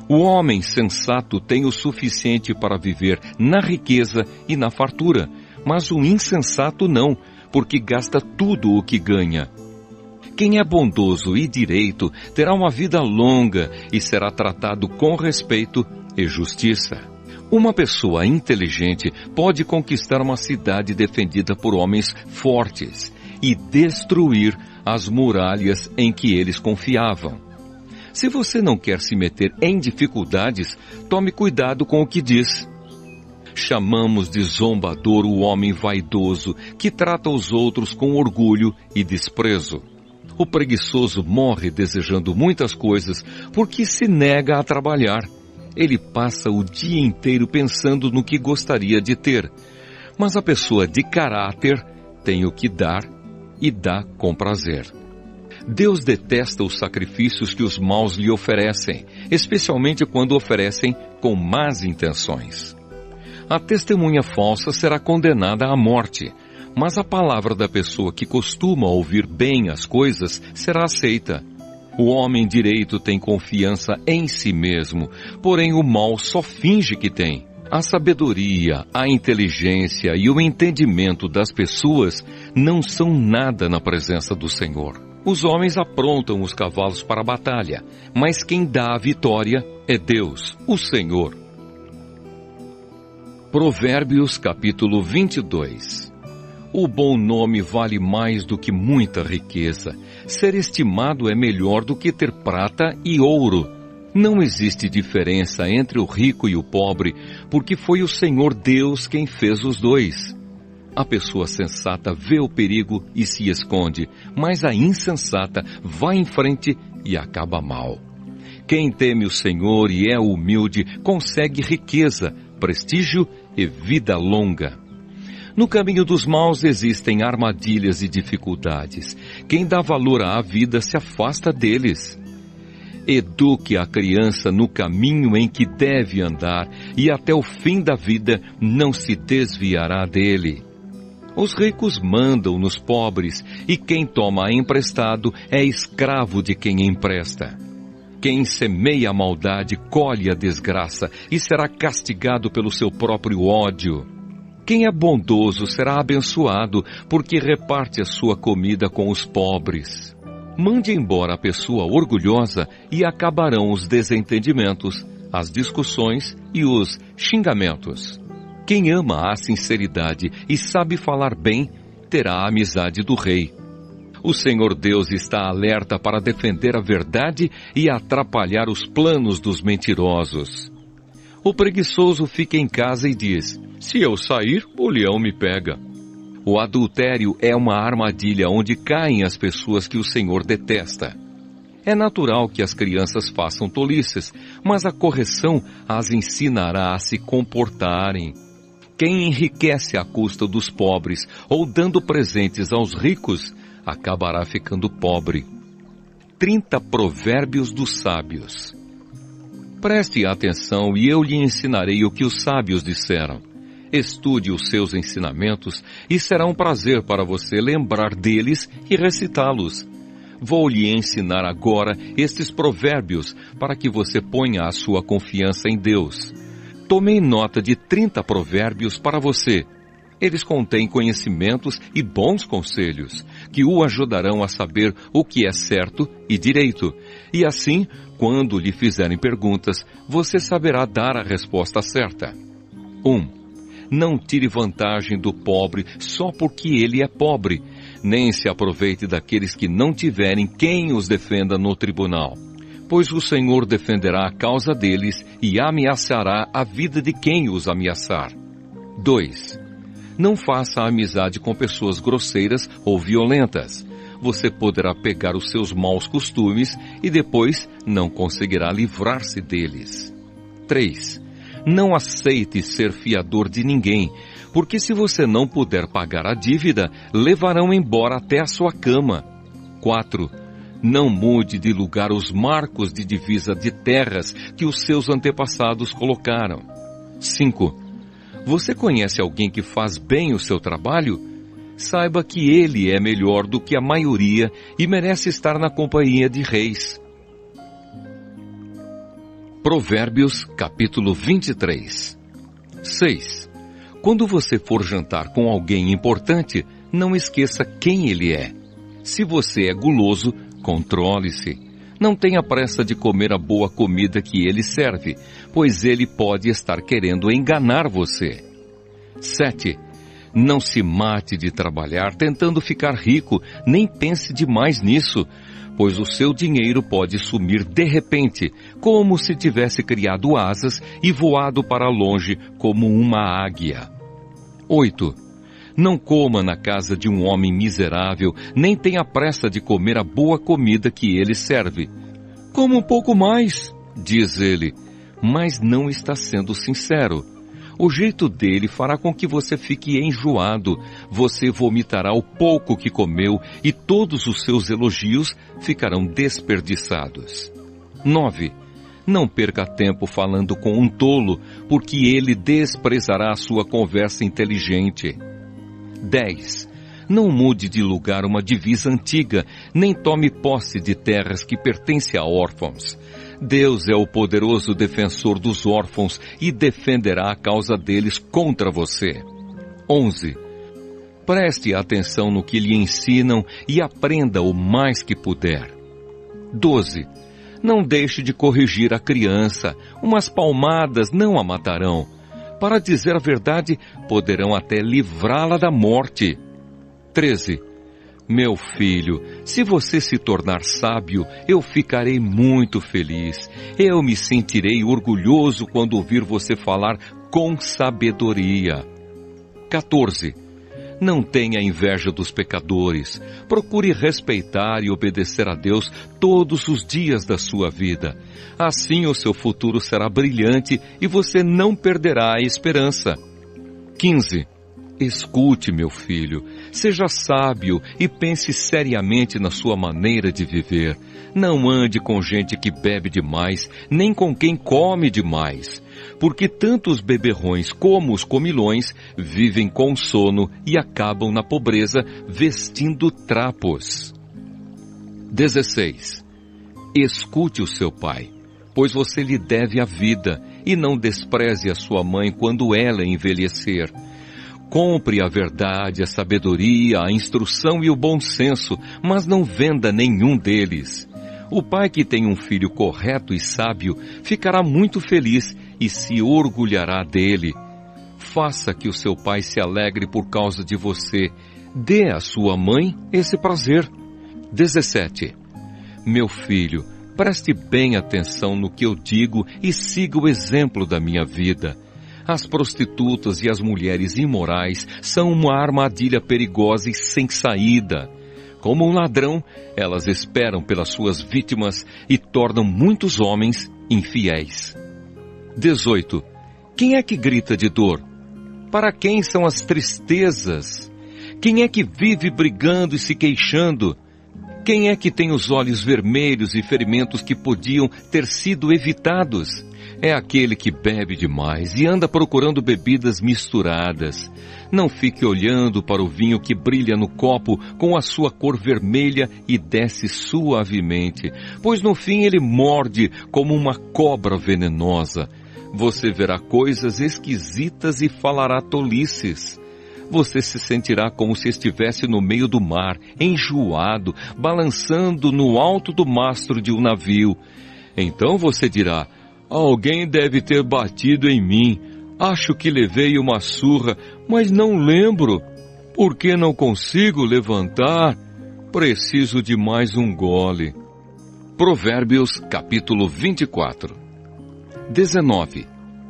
O homem sensato tem o suficiente para viver na riqueza e na fartura, mas o insensato não, porque gasta tudo o que ganha. Quem é bondoso e direito terá uma vida longa e será tratado com respeito e justiça. Uma pessoa inteligente pode conquistar uma cidade defendida por homens fortes e destruir as muralhas em que eles confiavam. Se você não quer se meter em dificuldades, tome cuidado com o que diz. Chamamos de zombador o homem vaidoso que trata os outros com orgulho e desprezo. O preguiçoso morre desejando muitas coisas porque se nega a trabalhar. Ele passa o dia inteiro pensando no que gostaria de ter. Mas a pessoa de caráter tem o que dar e dá com prazer. Deus detesta os sacrifícios que os maus lhe oferecem, especialmente quando oferecem com más intenções. A testemunha falsa será condenada à morte, mas a palavra da pessoa que costuma ouvir bem as coisas será aceita. O homem direito tem confiança em si mesmo, porém o mal só finge que tem. A sabedoria, a inteligência e o entendimento das pessoas não são nada na presença do Senhor. Os homens aprontam os cavalos para a batalha, mas quem dá a vitória é Deus, o Senhor. Provérbios capítulo 22. O bom nome vale mais do que muita riqueza. Ser estimado é melhor do que ter prata e ouro. Não existe diferença entre o rico e o pobre, porque foi o Senhor Deus quem fez os dois. A pessoa sensata vê o perigo e se esconde, mas a insensata vai em frente e acaba mal. Quem teme o Senhor e é humilde consegue riqueza, prestígio e vida longa. No caminho dos maus existem armadilhas e dificuldades. Quem dá valor à vida se afasta deles. Eduque a criança no caminho em que deve andar e até o fim da vida não se desviará dele. Os ricos mandam nos pobres e quem toma emprestado é escravo de quem empresta. Quem semeia a maldade colhe a desgraça e será castigado pelo seu próprio ódio. Quem é bondoso será abençoado, porque reparte a sua comida com os pobres. Mande embora a pessoa orgulhosa e acabarão os desentendimentos, as discussões e os xingamentos. Quem ama a sinceridade e sabe falar bem, terá a amizade do rei. O Senhor Deus está alerta para defender a verdade e atrapalhar os planos dos mentirosos. O preguiçoso fica em casa e diz: se eu sair, o leão me pega. O adultério é uma armadilha onde caem as pessoas que o Senhor detesta. É natural que as crianças façam tolices, mas a correção as ensinará a se comportarem. Quem enriquece à custa dos pobres ou dando presentes aos ricos, acabará ficando pobre. 30 provérbios dos sábios. Preste atenção e eu lhe ensinarei o que os sábios disseram. Estude os seus ensinamentos e será um prazer para você lembrar deles e recitá-los. Vou lhe ensinar agora estes provérbios para que você ponha a sua confiança em Deus. Tomei nota de 30 provérbios para você. Eles contêm conhecimentos e bons conselhos, que o ajudarão a saber o que é certo e direito. E assim, quando lhe fizerem perguntas, você saberá dar a resposta certa. 1. Não tire vantagem do pobre só porque ele é pobre, nem se aproveite daqueles que não tiverem quem os defenda no tribunal. Pois o Senhor defenderá a causa deles e ameaçará a vida de quem os ameaçar. 2. Não faça amizade com pessoas grosseiras ou violentas. Você poderá pegar os seus maus costumes e depois não conseguirá livrar-se deles. 3. Não aceite ser fiador de ninguém, porque se você não puder pagar a dívida, levarão embora até a sua cama. 4. Não mude de lugar os marcos de divisa de terras que os seus antepassados colocaram. 5. Você conhece alguém que faz bem o seu trabalho? Saiba que ele é melhor do que a maioria e merece estar na companhia de reis. Provérbios, capítulo 23. 6. Quando você for jantar com alguém importante, não esqueça quem ele é. Se você é guloso, controle-se. Não tenha pressa de comer a boa comida que ele serve, pois ele pode estar querendo enganar você. 7. Não se mate de trabalhar tentando ficar rico, nem pense demais nisso, pois o seu dinheiro pode sumir de repente, como se tivesse criado asas e voado para longe como uma águia. 8. Não coma na casa de um homem miserável, nem tenha pressa de comer a boa comida que ele serve. Coma um pouco mais, diz ele, mas não está sendo sincero. O jeito dele fará com que você fique enjoado, você vomitará o pouco que comeu e todos os seus elogios ficarão desperdiçados. 9. Não perca tempo falando com um tolo, porque ele desprezará a sua conversa inteligente. 10. Não mude de lugar uma divisa antiga, nem tome posse de terras que pertencem a órfãos. Deus é o poderoso defensor dos órfãos e defenderá a causa deles contra você. 11. Preste atenção no que lhe ensinam e aprenda o mais que puder. 12. Não deixe de corrigir a criança, umas palmadas não a matarão. Para dizer a verdade, poderão até livrá-la da morte. 13. Meu filho, se você se tornar sábio, eu ficarei muito feliz. Eu me sentirei orgulhoso quando ouvir você falar com sabedoria. 14. Não tenha inveja dos pecadores. Procure respeitar e obedecer a Deus todos os dias da sua vida. Assim o seu futuro será brilhante e você não perderá a esperança. 15. Escute, meu filho, seja sábio e pense seriamente na sua maneira de viver. Não ande com gente que bebe demais, nem com quem come demais, porque tanto os beberrões como os comilões vivem com sono e acabam na pobreza vestindo trapos. 16. Escute o seu pai, pois você lhe deve a vida, e não despreze a sua mãe quando ela envelhecer. Compre a verdade, a sabedoria, a instrução e o bom senso, mas não venda nenhum deles. O pai que tem um filho correto e sábio ficará muito feliz e se orgulhará dele. Faça que o seu pai se alegre por causa de você. Dê à sua mãe esse prazer. 17. Meu filho, preste bem atenção no que eu digo e siga o exemplo da minha vida. As prostitutas e as mulheres imorais são uma armadilha perigosa e sem saída. Como um ladrão, elas esperam pelas suas vítimas e tornam muitos homens infiéis. 18. Quem é que grita de dor? Para quem são as tristezas? Quem é que vive brigando e se queixando? Quem é que tem os olhos vermelhos e ferimentos que podiam ter sido evitados? É aquele que bebe demais e anda procurando bebidas misturadas. Não fique olhando para o vinho que brilha no copo com a sua cor vermelha e desce suavemente, pois no fim ele morde como uma cobra venenosa. Você verá coisas esquisitas e falará tolices. Você se sentirá como se estivesse no meio do mar, enjoado, balançando no alto do mastro de um navio. Então você dirá: alguém deve ter batido em mim. Acho que levei uma surra, mas não lembro. Por que não consigo levantar? Preciso de mais um gole. Provérbios, capítulo 24. 19.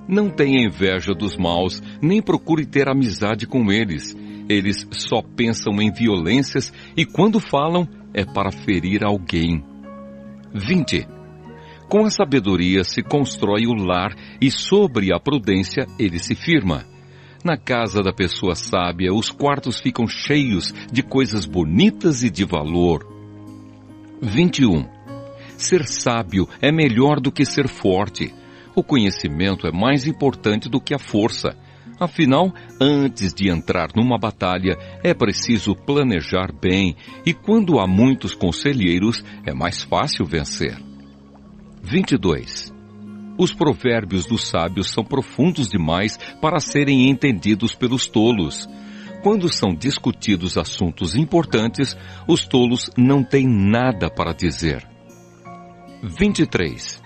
Não tenha inveja dos maus, nem procure ter amizade com eles. Eles só pensam em violências e quando falam é para ferir alguém. 20. Com a sabedoria se constrói o lar e sobre a prudência ele se firma. Na casa da pessoa sábia os quartos ficam cheios de coisas bonitas e de valor. 21. Ser sábio é melhor do que ser forte. O conhecimento é mais importante do que a força. Afinal, antes de entrar numa batalha, é preciso planejar bem, e quando há muitos conselheiros, é mais fácil vencer. 22. Os provérbios dos sábios são profundos demais para serem entendidos pelos tolos. Quando são discutidos assuntos importantes, os tolos não têm nada para dizer. 23.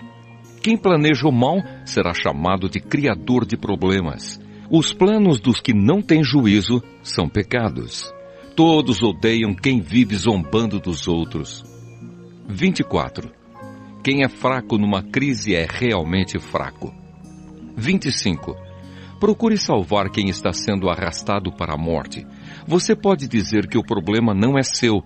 Quem planeja o mal será chamado de criador de problemas. Os planos dos que não têm juízo são pecados. Todos odeiam quem vive zombando dos outros. 24. Quem é fraco numa crise é realmente fraco. 25. Procure salvar quem está sendo arrastado para a morte. Você pode dizer que o problema não é seu,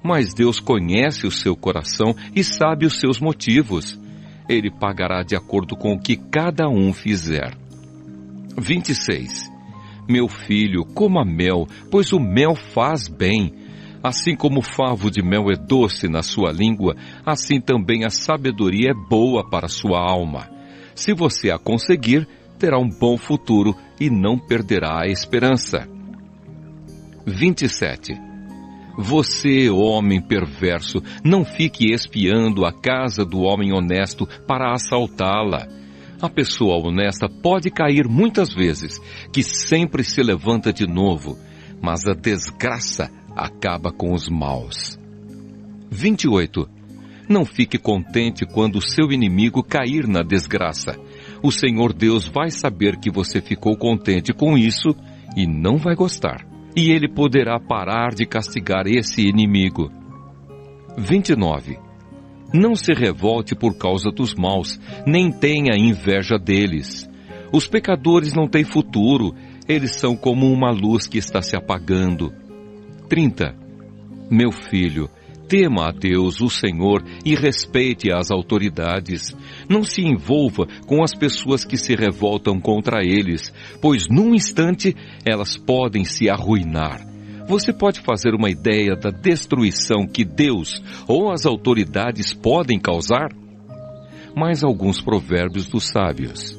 mas Deus conhece o seu coração e sabe os seus motivos. Ele pagará de acordo com o que cada um fizer. 26. Meu filho, coma mel, pois o mel faz bem. Assim como o favo de mel é doce na sua língua, assim também a sabedoria é boa para a sua alma. Se você a conseguir, terá um bom futuro e não perderá a esperança. 27. Você, homem perverso, não fique espiando a casa do homem honesto para assaltá-la. A pessoa honesta pode cair muitas vezes, que sempre se levanta de novo, mas a desgraça acaba com os maus. 28. Não fique contente quando o seu inimigo cair na desgraça. O Senhor Deus vai saber que você ficou contente com isso e não vai gostar. E Ele poderá parar de castigar esse inimigo. 29. Não se revolte por causa dos maus, nem tenha inveja deles. Os pecadores não têm futuro, eles são como uma luz que está se apagando. 30. Meu filho, tema a Deus, o Senhor, e respeite as autoridades. Não se envolva com as pessoas que se revoltam contra eles, pois num instante elas podem se arruinar. Você pode fazer uma ideia da destruição que Deus ou as autoridades podem causar? Mais alguns provérbios dos sábios.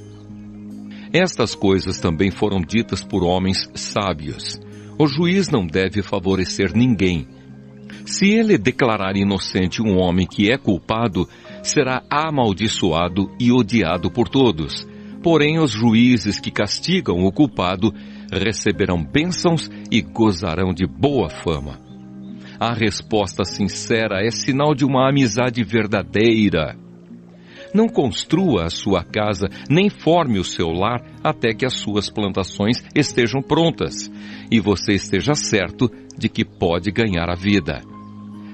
Estas coisas também foram ditas por homens sábios. O juiz não deve favorecer ninguém. Se ele declarar inocente um homem que é culpado, será amaldiçoado e odiado por todos. Porém, os juízes que castigam o culpado receberão bênçãos e gozarão de boa fama. A resposta sincera é sinal de uma amizade verdadeira. Não construa a sua casa, nem forme o seu lar até que as suas plantações estejam prontas e você esteja certo de que pode ganhar a vida.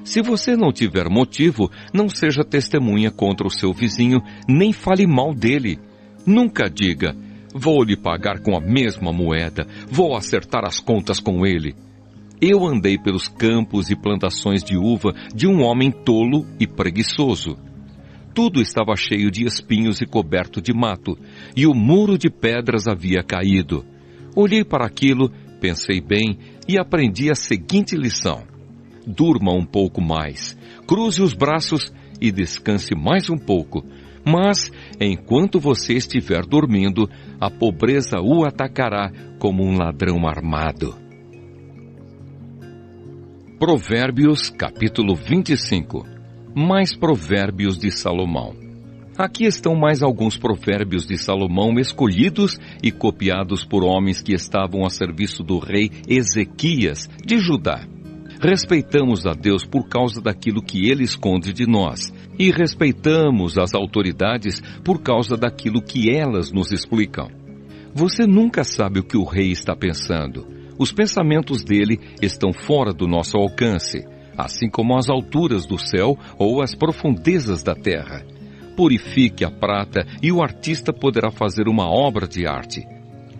Se você não tiver motivo, não seja testemunha contra o seu vizinho, nem fale mal dele. Nunca diga: Vou lhe pagar com a mesma moeda, vou acertar as contas com ele. Eu andei pelos campos e plantações de uva de um homem tolo e preguiçoso. Tudo estava cheio de espinhos e coberto de mato, e o muro de pedras havia caído. Olhei para aquilo, pensei bem e aprendi a seguinte lição: durma um pouco mais, cruze os braços e descanse mais um pouco. Mas, enquanto você estiver dormindo, a pobreza o atacará como um ladrão armado. Provérbios, capítulo 25. Mais provérbios de Salomão. Aqui estão mais alguns provérbios de Salomão escolhidos e copiados por homens que estavam a serviço do rei Ezequias, de Judá. Respeitamos a Deus por causa daquilo que Ele esconde de nós, e respeitamos as autoridades por causa daquilo que elas nos explicam. Você nunca sabe o que o rei está pensando. Os pensamentos dele estão fora do nosso alcance, assim como as alturas do céu ou as profundezas da terra. Purifique a prata e o artista poderá fazer uma obra de arte.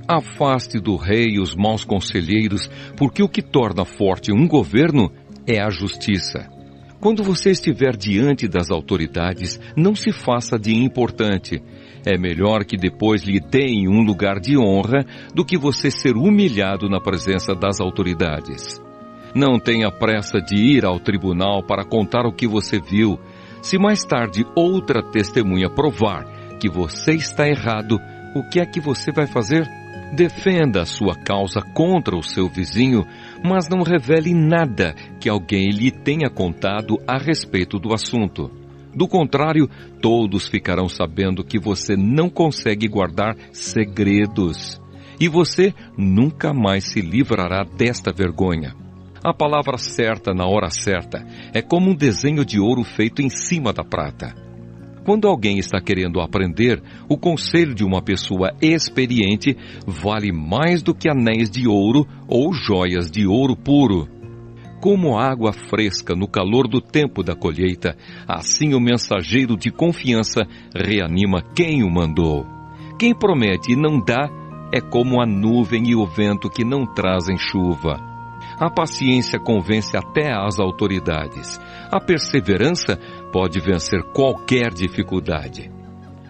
Afaste do rei os maus conselheiros, porque o que torna forte um governo é a justiça. Quando você estiver diante das autoridades, não se faça de importante. É melhor que depois lhe deem um lugar de honra do que você ser humilhado na presença das autoridades. Não tenha pressa de ir ao tribunal para contar o que você viu. Se mais tarde outra testemunha provar que você está errado, o que é que você vai fazer? Defenda a sua causa contra o seu vizinho, mas não revele nada que alguém lhe tenha contado a respeito do assunto. Do contrário, todos ficarão sabendo que você não consegue guardar segredos. E você nunca mais se livrará desta vergonha. A palavra certa na hora certa é como um desenho de ouro feito em cima da prata. Quando alguém está querendo aprender, o conselho de uma pessoa experiente vale mais do que anéis de ouro ou joias de ouro puro. Como água fresca no calor do tempo da colheita, assim o mensageiro de confiança reanima quem o mandou. Quem promete e não dá é como a nuvem e o vento que não trazem chuva. A paciência convence até as autoridades. A perseverança pode vencer qualquer dificuldade.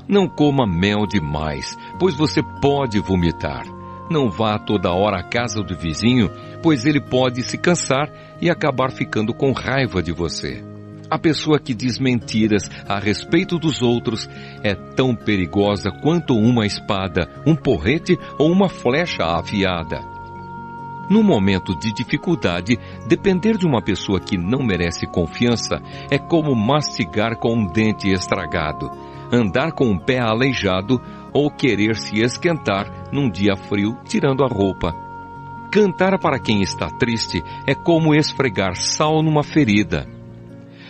Não coma mel demais, pois você pode vomitar. Não vá toda hora à casa do vizinho, pois ele pode se cansar e acabar ficando com raiva de você. A pessoa que diz mentiras a respeito dos outros é tão perigosa quanto uma espada, um porrete ou uma flecha afiada. No momento de dificuldade, depender de uma pessoa que não merece confiança é como mastigar com um dente estragado, andar com um pé aleijado ou querer se esquentar num dia frio tirando a roupa. Cantar para quem está triste é como esfregar sal numa ferida.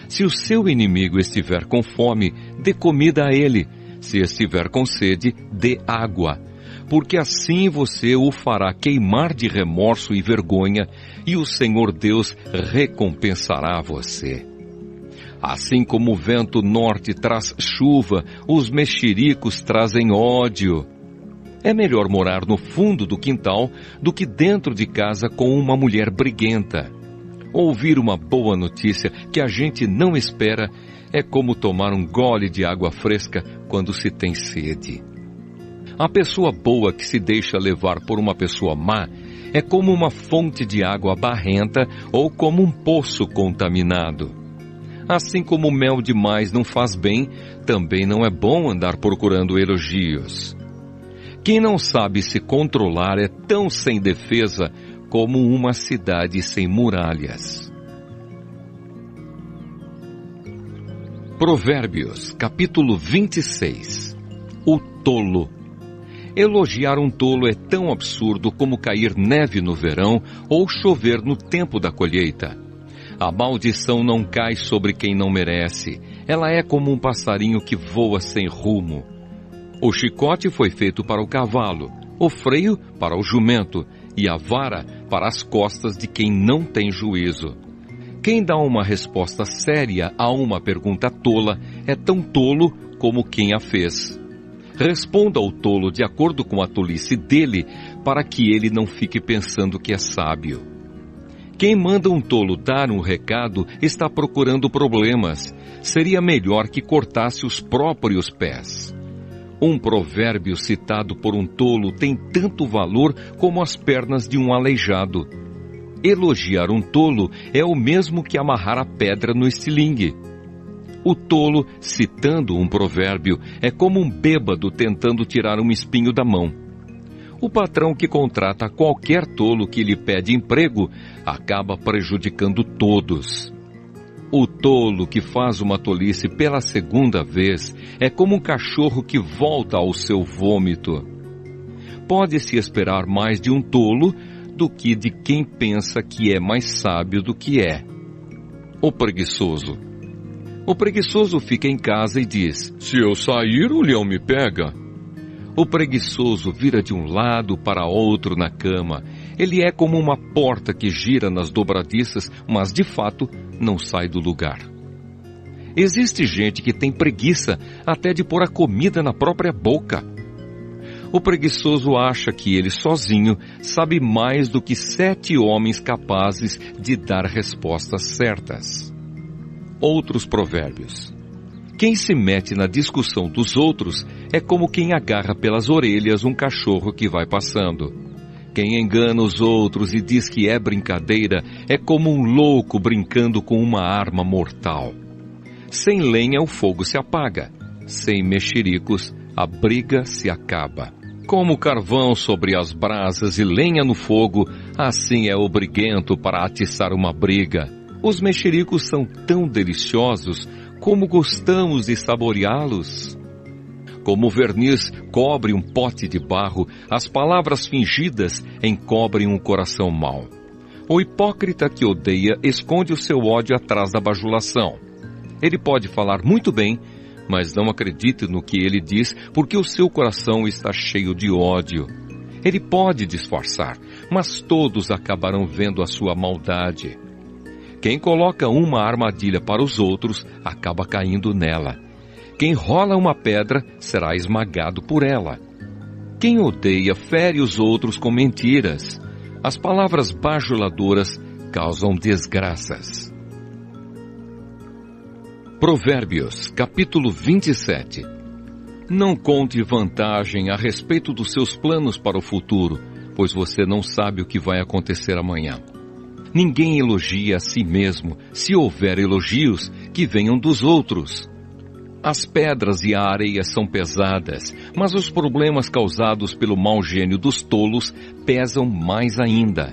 Se o seu inimigo estiver com fome, dê comida a ele. Se estiver com sede, dê água. Porque assim você o fará queimar de remorso e vergonha, e o Senhor Deus recompensará você. Assim como o vento norte traz chuva, os mexericos trazem ódio. É melhor morar no fundo do quintal do que dentro de casa com uma mulher briguenta. Ouvir uma boa notícia que a gente não espera é como tomar um gole de água fresca quando se tem sede. A pessoa boa que se deixa levar por uma pessoa má é como uma fonte de água barrenta ou como um poço contaminado. Assim como o mel demais não faz bem, também não é bom andar procurando elogios. Quem não sabe se controlar é tão sem defesa como uma cidade sem muralhas. Provérbios, capítulo 26. O tolo. Elogiar um tolo é tão absurdo como cair neve no verão ou chover no tempo da colheita. A maldição não cai sobre quem não merece. Ela é como um passarinho que voa sem rumo. O chicote foi feito para o cavalo, o freio para o jumento e a vara para as costas de quem não tem juízo. Quem dá uma resposta séria a uma pergunta tola é tão tolo como quem a fez. Responda ao tolo de acordo com a tolice dele, para que ele não fique pensando que é sábio. Quem manda um tolo dar um recado está procurando problemas. Seria melhor que cortasse os próprios pés. Um provérbio citado por um tolo tem tanto valor como as pernas de um aleijado. Elogiar um tolo é o mesmo que amarrar a pedra no estilingue. O tolo, citando um provérbio, é como um bêbado tentando tirar um espinho da mão. O patrão que contrata qualquer tolo que lhe pede emprego acaba prejudicando todos. O tolo que faz uma tolice pela segunda vez é como um cachorro que volta ao seu vômito. Pode-se esperar mais de um tolo do que de quem pensa que é mais sábio do que é. O preguiçoso. O preguiçoso fica em casa e diz: se eu sair, o leão me pega. O preguiçoso vira de um lado para outro na cama. Ele é como uma porta que gira nas dobradiças, mas de fato não sai do lugar. Existe gente que tem preguiça até de pôr a comida na própria boca. O preguiçoso acha que ele sozinho sabe mais do que 7 homens capazes de dar respostas certas. Outros provérbios. Quem se mete na discussão dos outros é como quem agarra pelas orelhas um cachorro que vai passando. Quem engana os outros e diz que é brincadeira é como um louco brincando com uma arma mortal. Sem lenha o fogo se apaga, sem mexericos a briga se acaba. Como carvão sobre as brasas e lenha no fogo, assim é o briguento para atiçar uma briga. Os mexericos são tão deliciosos como gostamos de saboreá-los. Como o verniz cobre um pote de barro, as palavras fingidas encobrem um coração mau. O hipócrita que odeia esconde o seu ódio atrás da bajulação. Ele pode falar muito bem, mas não acredite no que ele diz, porque o seu coração está cheio de ódio. Ele pode disfarçar, mas todos acabarão vendo a sua maldade. Quem coloca uma armadilha para os outros, acaba caindo nela. Quem rola uma pedra, será esmagado por ela. Quem odeia, fere os outros com mentiras. As palavras bajuladoras causam desgraças. Provérbios, capítulo 27. Não conte vantagem a respeito dos seus planos para o futuro, pois você não sabe o que vai acontecer amanhã. Ninguém elogia a si mesmo, se houver elogios, que venham dos outros. As pedras e a areia são pesadas, mas os problemas causados pelo mau gênio dos tolos pesam mais ainda.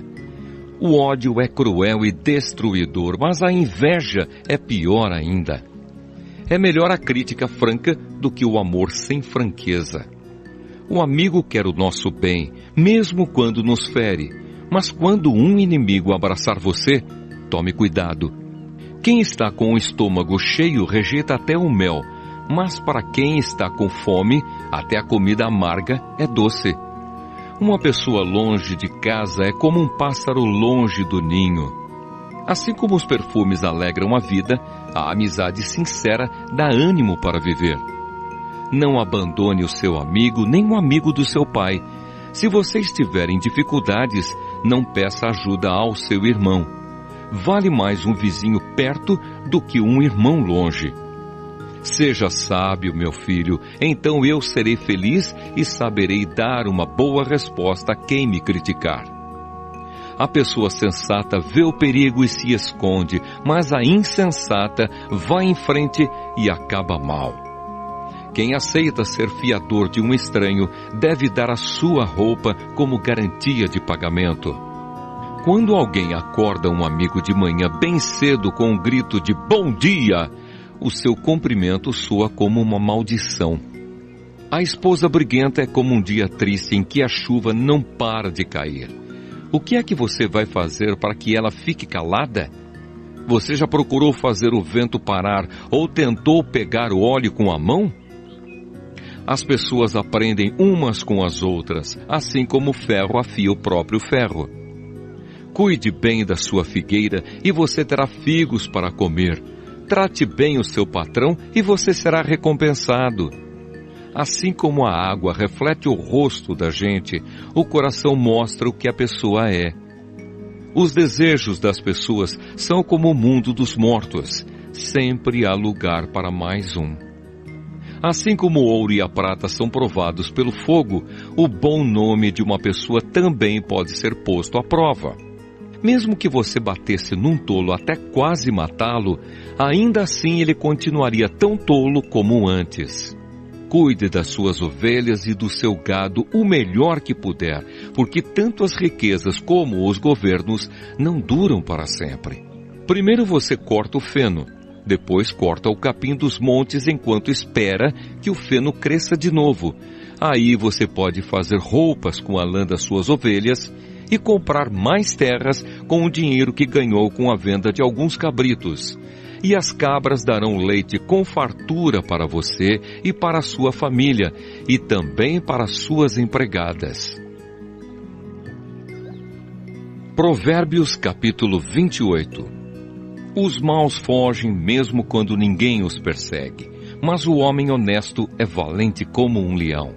O ódio é cruel e destruidor, mas a inveja é pior ainda. É melhor a crítica franca do que o amor sem franqueza. O amigo quer o nosso bem, mesmo quando nos fere. Mas quando um inimigo abraçar você, tome cuidado. Quem está com o estômago cheio rejeita até o mel, mas para quem está com fome, até a comida amarga é doce. Uma pessoa longe de casa é como um pássaro longe do ninho. Assim como os perfumes alegram a vida, a amizade sincera dá ânimo para viver. Não abandone o seu amigo, nem o amigo do seu pai. Se você estiver em dificuldades, não peça ajuda ao seu irmão. Vale mais um vizinho perto do que um irmão longe. Seja sábio, meu filho, então eu serei feliz e saberei dar uma boa resposta a quem me criticar. A pessoa sensata vê o perigo e se esconde, mas a insensata vai em frente e acaba mal. Quem aceita ser fiador de um estranho deve dar a sua roupa como garantia de pagamento. Quando alguém acorda um amigo de manhã bem cedo com um grito de bom dia, o seu cumprimento soa como uma maldição. A esposa briguenta é como um dia triste em que a chuva não para de cair. O que é que você vai fazer para que ela fique calada? Você já procurou fazer o vento parar ou tentou pegar o óleo com a mão? As pessoas aprendem umas com as outras, assim como o ferro afia o próprio ferro. Cuide bem da sua figueira e você terá figos para comer. Trate bem o seu patrão e você será recompensado. Assim como a água reflete o rosto da gente, o coração mostra o que a pessoa é. Os desejos das pessoas são como o mundo dos mortos. Sempre há lugar para mais um. Assim como o ouro e a prata são provados pelo fogo, o bom nome de uma pessoa também pode ser posto à prova. Mesmo que você batesse num tolo até quase matá-lo, ainda assim ele continuaria tão tolo como antes. Cuide das suas ovelhas e do seu gado o melhor que puder, porque tanto as riquezas como os governos não duram para sempre. Primeiro você corta o feno, depois corta o capim dos montes enquanto espera que o feno cresça de novo. Aí você pode fazer roupas com a lã das suas ovelhas e comprar mais terras com o dinheiro que ganhou com a venda de alguns cabritos. E as cabras darão leite com fartura para você e para a sua família, e também para suas empregadas. Provérbios capítulo 28. Os maus fogem mesmo quando ninguém os persegue, mas o homem honesto é valente como um leão.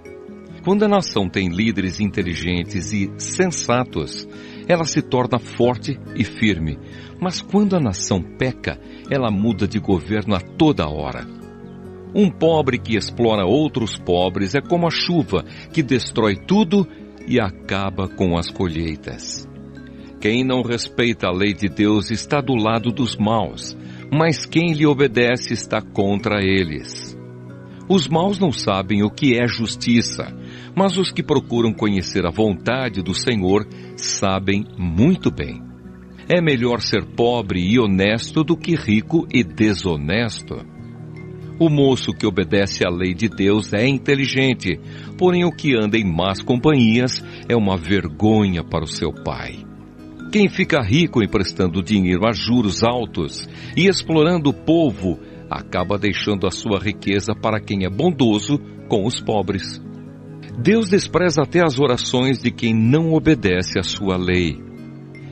Quando a nação tem líderes inteligentes e sensatos, ela se torna forte e firme. Mas quando a nação peca, ela muda de governo a toda hora. Um pobre que explora outros pobres é como a chuva que destrói tudo e acaba com as colheitas. Quem não respeita a lei de Deus está do lado dos maus, mas quem lhe obedece está contra eles. Os maus não sabem o que é justiça, mas os que procuram conhecer a vontade do Senhor sabem muito bem. É melhor ser pobre e honesto do que rico e desonesto. O moço que obedece à lei de Deus é inteligente, porém o que anda em más companhias é uma vergonha para o seu pai. Quem fica rico emprestando dinheiro a juros altos e explorando o povo, acaba deixando a sua riqueza para quem é bondoso com os pobres. Deus despreza até as orações de quem não obedece à sua lei.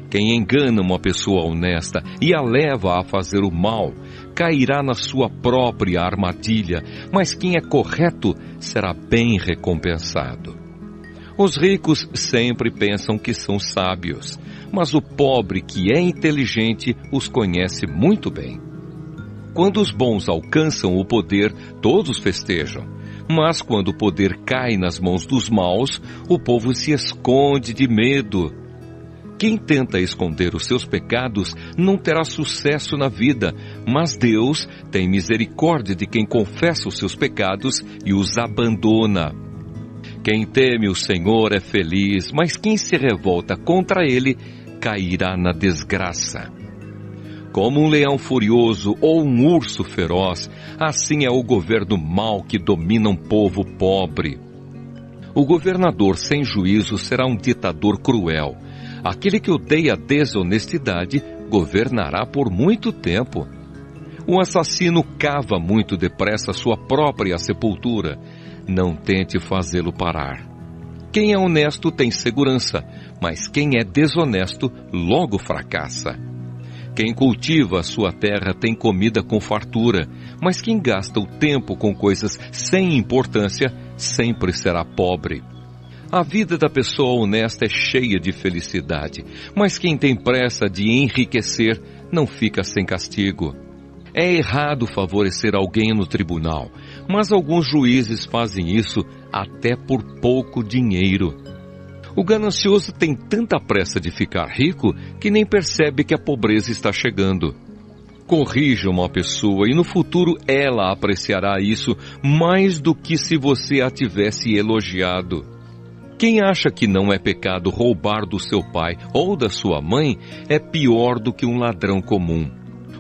Quem engana uma pessoa honesta e a leva a fazer o mal, cairá na sua própria armadilha, mas quem é correto será bem recompensado. Os ricos sempre pensam que são sábios, mas o pobre que é inteligente os conhece muito bem. Quando os bons alcançam o poder, todos festejam. Mas quando o poder cai nas mãos dos maus, o povo se esconde de medo. Quem tenta esconder os seus pecados não terá sucesso na vida, mas Deus tem misericórdia de quem confessa os seus pecados e os abandona. Quem teme o Senhor é feliz, mas quem se revolta contra ele cairá na desgraça. Como um leão furioso ou um urso feroz, assim é o governo mau que domina um povo pobre. O governador sem juízo será um ditador cruel. Aquele que odeia a desonestidade governará por muito tempo. O assassino cava muito depressa sua própria sepultura. Não tente fazê-lo parar. Quem é honesto tem segurança, mas quem é desonesto logo fracassa. Quem cultiva a sua terra tem comida com fartura, mas quem gasta o tempo com coisas sem importância sempre será pobre. A vida da pessoa honesta é cheia de felicidade, mas quem tem pressa de enriquecer não fica sem castigo. É errado favorecer alguém no tribunal, mas alguns juízes fazem isso até por pouco dinheiro. O ganancioso tem tanta pressa de ficar rico que nem percebe que a pobreza está chegando. Corrija uma pessoa e no futuro ela apreciará isso mais do que se você a tivesse elogiado. Quem acha que não é pecado roubar do seu pai ou da sua mãe é pior do que um ladrão comum.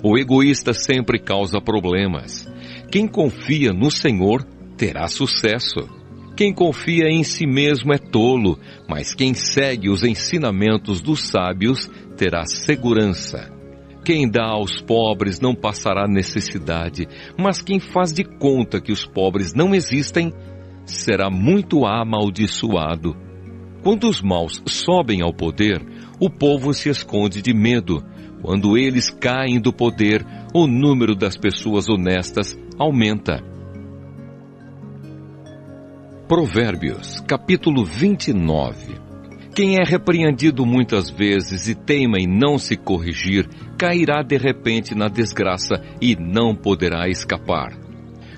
O egoísta sempre causa problemas. Quem confia no Senhor terá sucesso. Quem confia em si mesmo é tolo, mas quem segue os ensinamentos dos sábios terá segurança. Quem dá aos pobres não passará necessidade, mas quem faz de conta que os pobres não existem, será muito amaldiçoado. Quando os maus sobem ao poder, o povo se esconde de medo. Quando eles caem do poder, o número das pessoas honestas aumenta. Provérbios, capítulo 29. Quem é repreendido muitas vezes e teima em não se corrigir, cairá de repente na desgraça e não poderá escapar.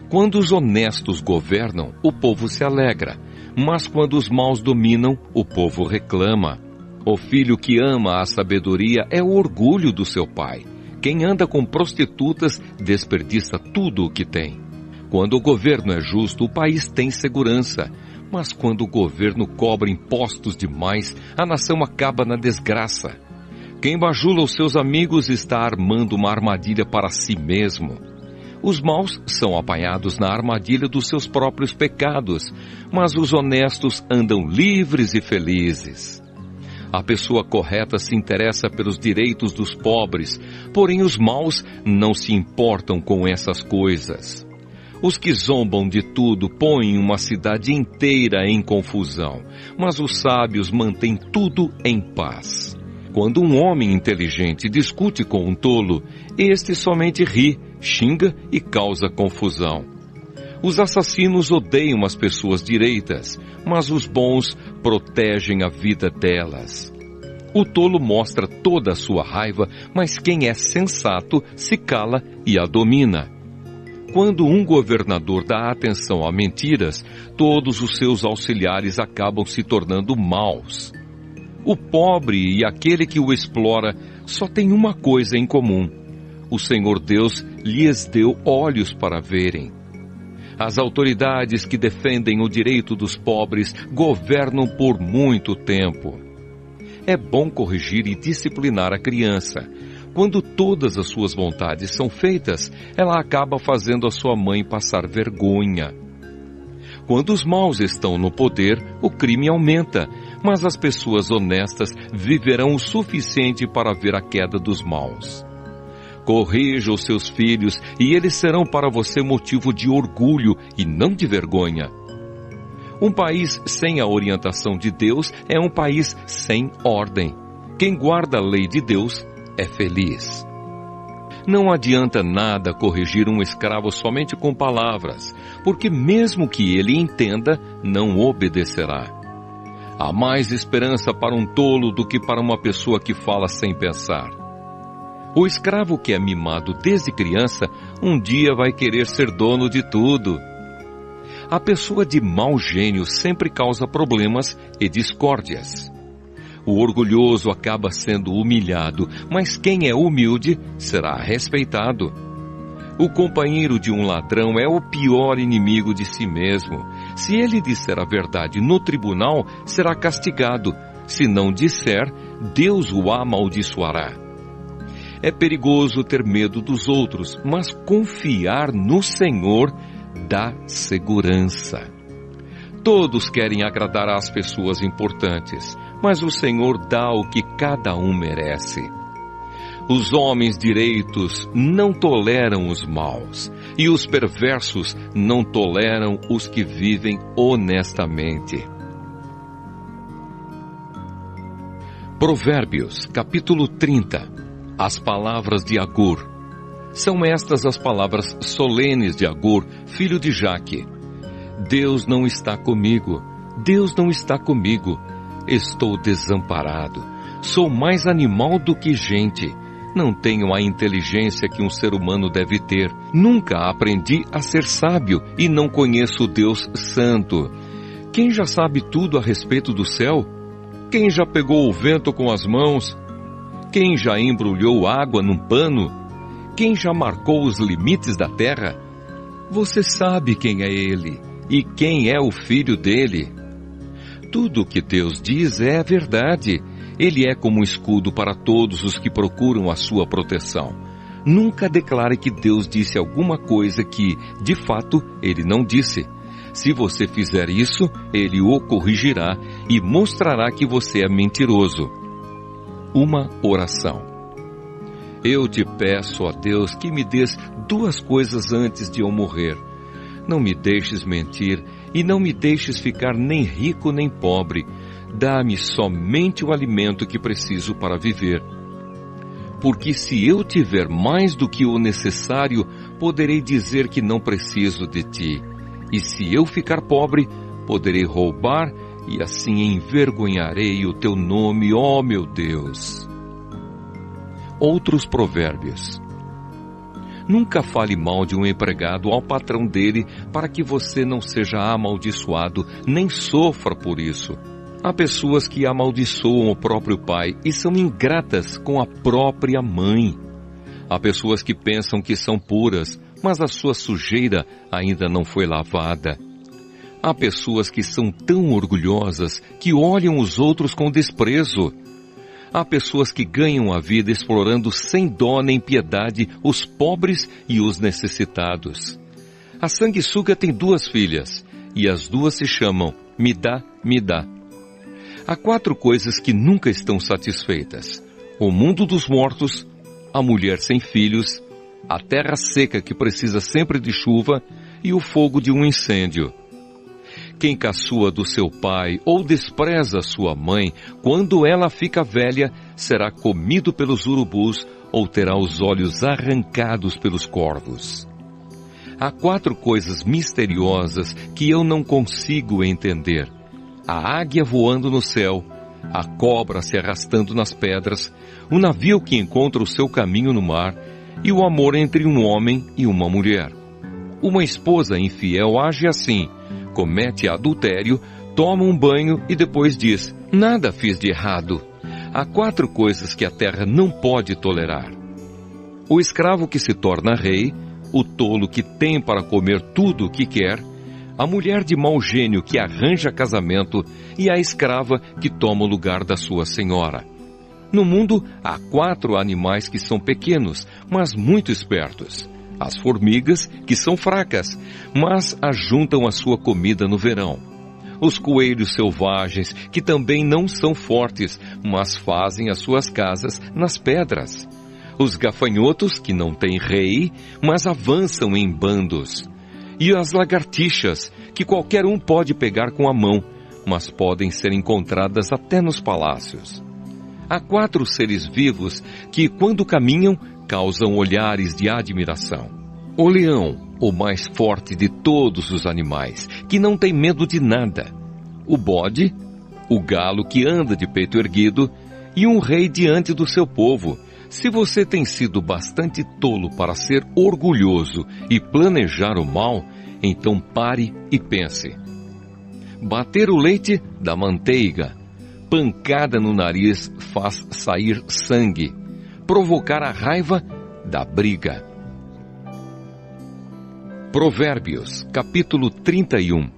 Quando os honestos governam, o povo se alegra, mas quando os maus dominam, o povo reclama. O filho que ama a sabedoria é o orgulho do seu pai. Quem anda com prostitutas desperdiça tudo o que tem. Quando o governo é justo, o país tem segurança. Mas quando o governo cobra impostos demais, a nação acaba na desgraça. Quem bajula os seus amigos está armando uma armadilha para si mesmo. Os maus são apanhados na armadilha dos seus próprios pecados, mas os honestos andam livres e felizes. A pessoa correta se interessa pelos direitos dos pobres, porém os maus não se importam com essas coisas. Os que zombam de tudo põem uma cidade inteira em confusão, mas os sábios mantêm tudo em paz. Quando um homem inteligente discute com um tolo, este somente ri, xinga e causa confusão. Os assassinos odeiam as pessoas direitas, mas os bons protegem a vida delas. O tolo mostra toda a sua raiva, mas quem é sensato se cala e a domina. Quando um governador dá atenção a mentiras, todos os seus auxiliares acabam se tornando maus. O pobre e aquele que o explora só têm uma coisa em comum: o Senhor Deus lhes deu olhos para verem. As autoridades que defendem o direito dos pobres governam por muito tempo. É bom corrigir e disciplinar a criança. Quando todas as suas vontades são feitas, ela acaba fazendo a sua mãe passar vergonha. Quando os maus estão no poder, o crime aumenta, mas as pessoas honestas viverão o suficiente para ver a queda dos maus. Corrija os seus filhos e eles serão para você motivo de orgulho e não de vergonha. Um país sem a orientação de Deus é um país sem ordem. Quem guarda a lei de Deus é feliz. Não adianta nada corrigir um escravo somente com palavras, porque mesmo que ele entenda, não obedecerá. Há mais esperança para um tolo do que para uma pessoa que fala sem pensar. O escravo que é mimado desde criança, um dia vai querer ser dono de tudo. A pessoa de mau gênio sempre causa problemas e discórdias. O orgulhoso acaba sendo humilhado, mas quem é humilde será respeitado. O companheiro de um ladrão é o pior inimigo de si mesmo. Se ele disser a verdade no tribunal, será castigado. Se não disser, Deus o amaldiçoará. É perigoso ter medo dos outros, mas confiar no Senhor dá segurança. Todos querem agradar às pessoas importantes, mas o Senhor dá o que cada um merece. Os homens direitos não toleram os maus, e os perversos não toleram os que vivem honestamente. Provérbios, capítulo 30. As palavras de Agur. São estas as palavras solenes de Agur, filho de Jaque. Deus não está comigo, Deus não está comigo. Estou desamparado. Sou mais animal do que gente. Não tenho a inteligência que um ser humano deve ter. Nunca aprendi a ser sábio e não conheço o Deus Santo. Quem já sabe tudo a respeito do céu? Quem já pegou o vento com as mãos? Quem já embrulhou água num pano? Quem já marcou os limites da terra? Você sabe quem é ele e quem é o filho dele. Tudo o que Deus diz é verdade. Ele é como um escudo para todos os que procuram a sua proteção. Nunca declare que Deus disse alguma coisa que, de fato, Ele não disse. Se você fizer isso, Ele o corrigirá e mostrará que você é mentiroso. Uma oração. Eu te peço, ó Deus, que me des 2 coisas antes de eu morrer. Não me deixes mentir e não me deixes ficar nem rico nem pobre. Dá-me somente o alimento que preciso para viver. Porque se eu tiver mais do que o necessário, poderei dizer que não preciso de ti. E se eu ficar pobre, poderei roubar e assim envergonharei o teu nome, ó meu Deus. Outros provérbios. Nunca fale mal de um empregado ao patrão dele, para que você não seja amaldiçoado, nem sofra por isso. Há pessoas que amaldiçoam o próprio pai e são ingratas com a própria mãe. Há pessoas que pensam que são puras, mas a sua sujeira ainda não foi lavada. Há pessoas que são tão orgulhosas que olham os outros com desprezo. Há pessoas que ganham a vida explorando sem dó nem piedade os pobres e os necessitados. A sanguessuga tem 2 filhas, e as 2 se chamam Me dá, me dá. Há 4 coisas que nunca estão satisfeitas: o mundo dos mortos, a mulher sem filhos, a terra seca que precisa sempre de chuva e o fogo de um incêndio. Quem caçoa do seu pai ou despreza sua mãe, quando ela fica velha, será comido pelos urubus ou terá os olhos arrancados pelos corvos. Há 4 coisas misteriosas que eu não consigo entender: a águia voando no céu, a cobra se arrastando nas pedras, o navio que encontra o seu caminho no mar e o amor entre um homem e uma mulher. Uma esposa infiel age assim: comete adultério, toma um banho e depois diz: nada fiz de errado. Há 4 coisas que a terra não pode tolerar: o escravo que se torna rei, o tolo que tem para comer tudo o que quer, a mulher de mau gênio que arranja casamento e a escrava que toma o lugar da sua senhora. No mundo há 4 animais que são pequenos, mas muito espertos: as formigas, que são fracas, mas ajuntam a sua comida no verão; os coelhos selvagens, que também não são fortes, mas fazem as suas casas nas pedras; os gafanhotos, que não têm rei, mas avançam em bandos; e as lagartixas, que qualquer um pode pegar com a mão, mas podem ser encontradas até nos palácios. Há 4 seres vivos que, quando caminham, causam olhares de admiração: o leão, o mais forte de todos os animais, que não tem medo de nada; o bode, o galo que anda de peito erguido, e um rei diante do seu povo. Se você tem sido bastante tolo para ser orgulhoso e planejar o mal, então pare e pense. Bater o leite dá manteiga, pancada no nariz faz sair sangue, provocar a raiva dá briga. Provérbios, capítulo 31.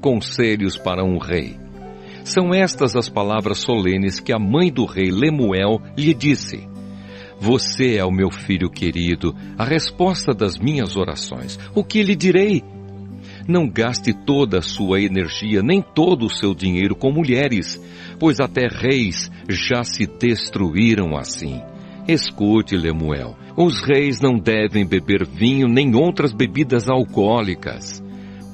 Conselhos para um rei. São estas as palavras solenes que a mãe do rei Lemuel lhe disse: você é o meu filho querido, a resposta das minhas orações. O que lhe direi? Não gaste toda a sua energia, nem todo o seu dinheiro com mulheres, pois até reis já se destruíram assim. Escute, Lemuel, os reis não devem beber vinho nem outras bebidas alcoólicas.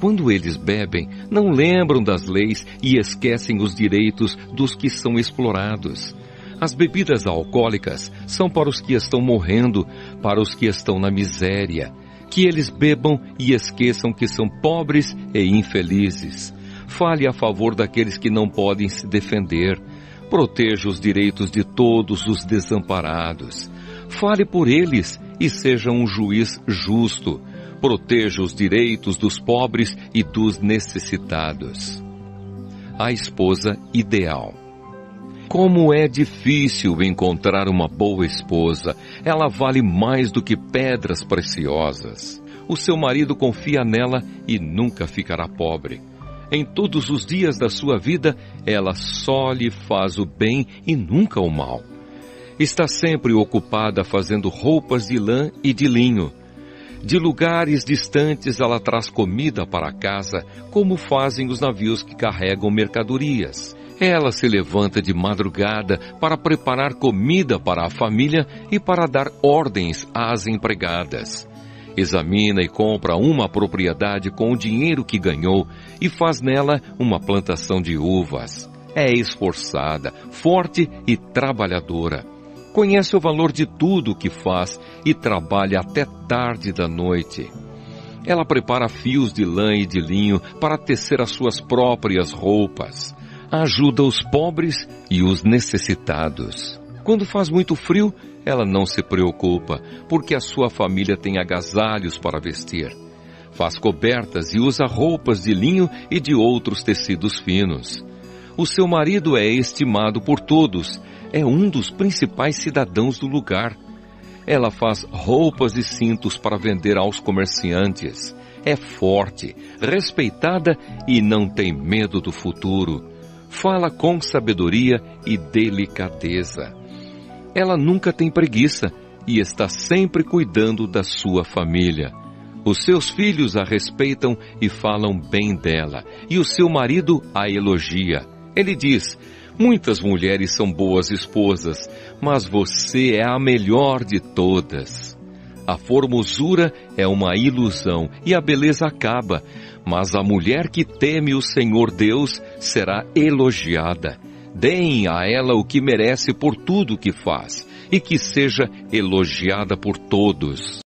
Quando eles bebem, não lembram das leis e esquecem os direitos dos que são explorados. As bebidas alcoólicas são para os que estão morrendo, para os que estão na miséria. Que eles bebam e esqueçam que são pobres e infelizes. Fale a favor daqueles que não podem se defender. Proteja os direitos de todos os desamparados. Fale por eles e seja um juiz justo. Proteja os direitos dos pobres e dos necessitados. A esposa ideal. Como é difícil encontrar uma boa esposa. Ela vale mais do que pedras preciosas. O seu marido confia nela e nunca ficará pobre. Em todos os dias da sua vida, ela só lhe faz o bem e nunca o mal. Está sempre ocupada fazendo roupas de lã e de linho. De lugares distantes ela traz comida para casa, como fazem os navios que carregam mercadorias. Ela se levanta de madrugada para preparar comida para a família e para dar ordens às empregadas. Examina e compra uma propriedade com o dinheiro que ganhou e faz nela uma plantação de uvas. É esforçada, forte e trabalhadora. Conhece o valor de tudo o que faz e trabalha até tarde da noite. Ela prepara fios de lã e de linho para tecer as suas próprias roupas. Ajuda os pobres e os necessitados. Quando faz muito frio, ela não se preocupa, porque a sua família tem agasalhos para vestir. Faz cobertas e usa roupas de linho e de outros tecidos finos. O seu marido é estimado por todos, é um dos principais cidadãos do lugar. Ela faz roupas e cintos para vender aos comerciantes. É forte, respeitada e não tem medo do futuro. Fala com sabedoria e delicadeza. Ela nunca tem preguiça e está sempre cuidando da sua família. Os seus filhos a respeitam e falam bem dela, e o seu marido a elogia. Ele diz: muitas mulheres são boas esposas, mas você é a melhor de todas. A formosura é uma ilusão e a beleza acaba, mas a mulher que teme o Senhor Deus será elogiada. Deem a ela o que merece por tudo que faz, e que seja elogiada por todos.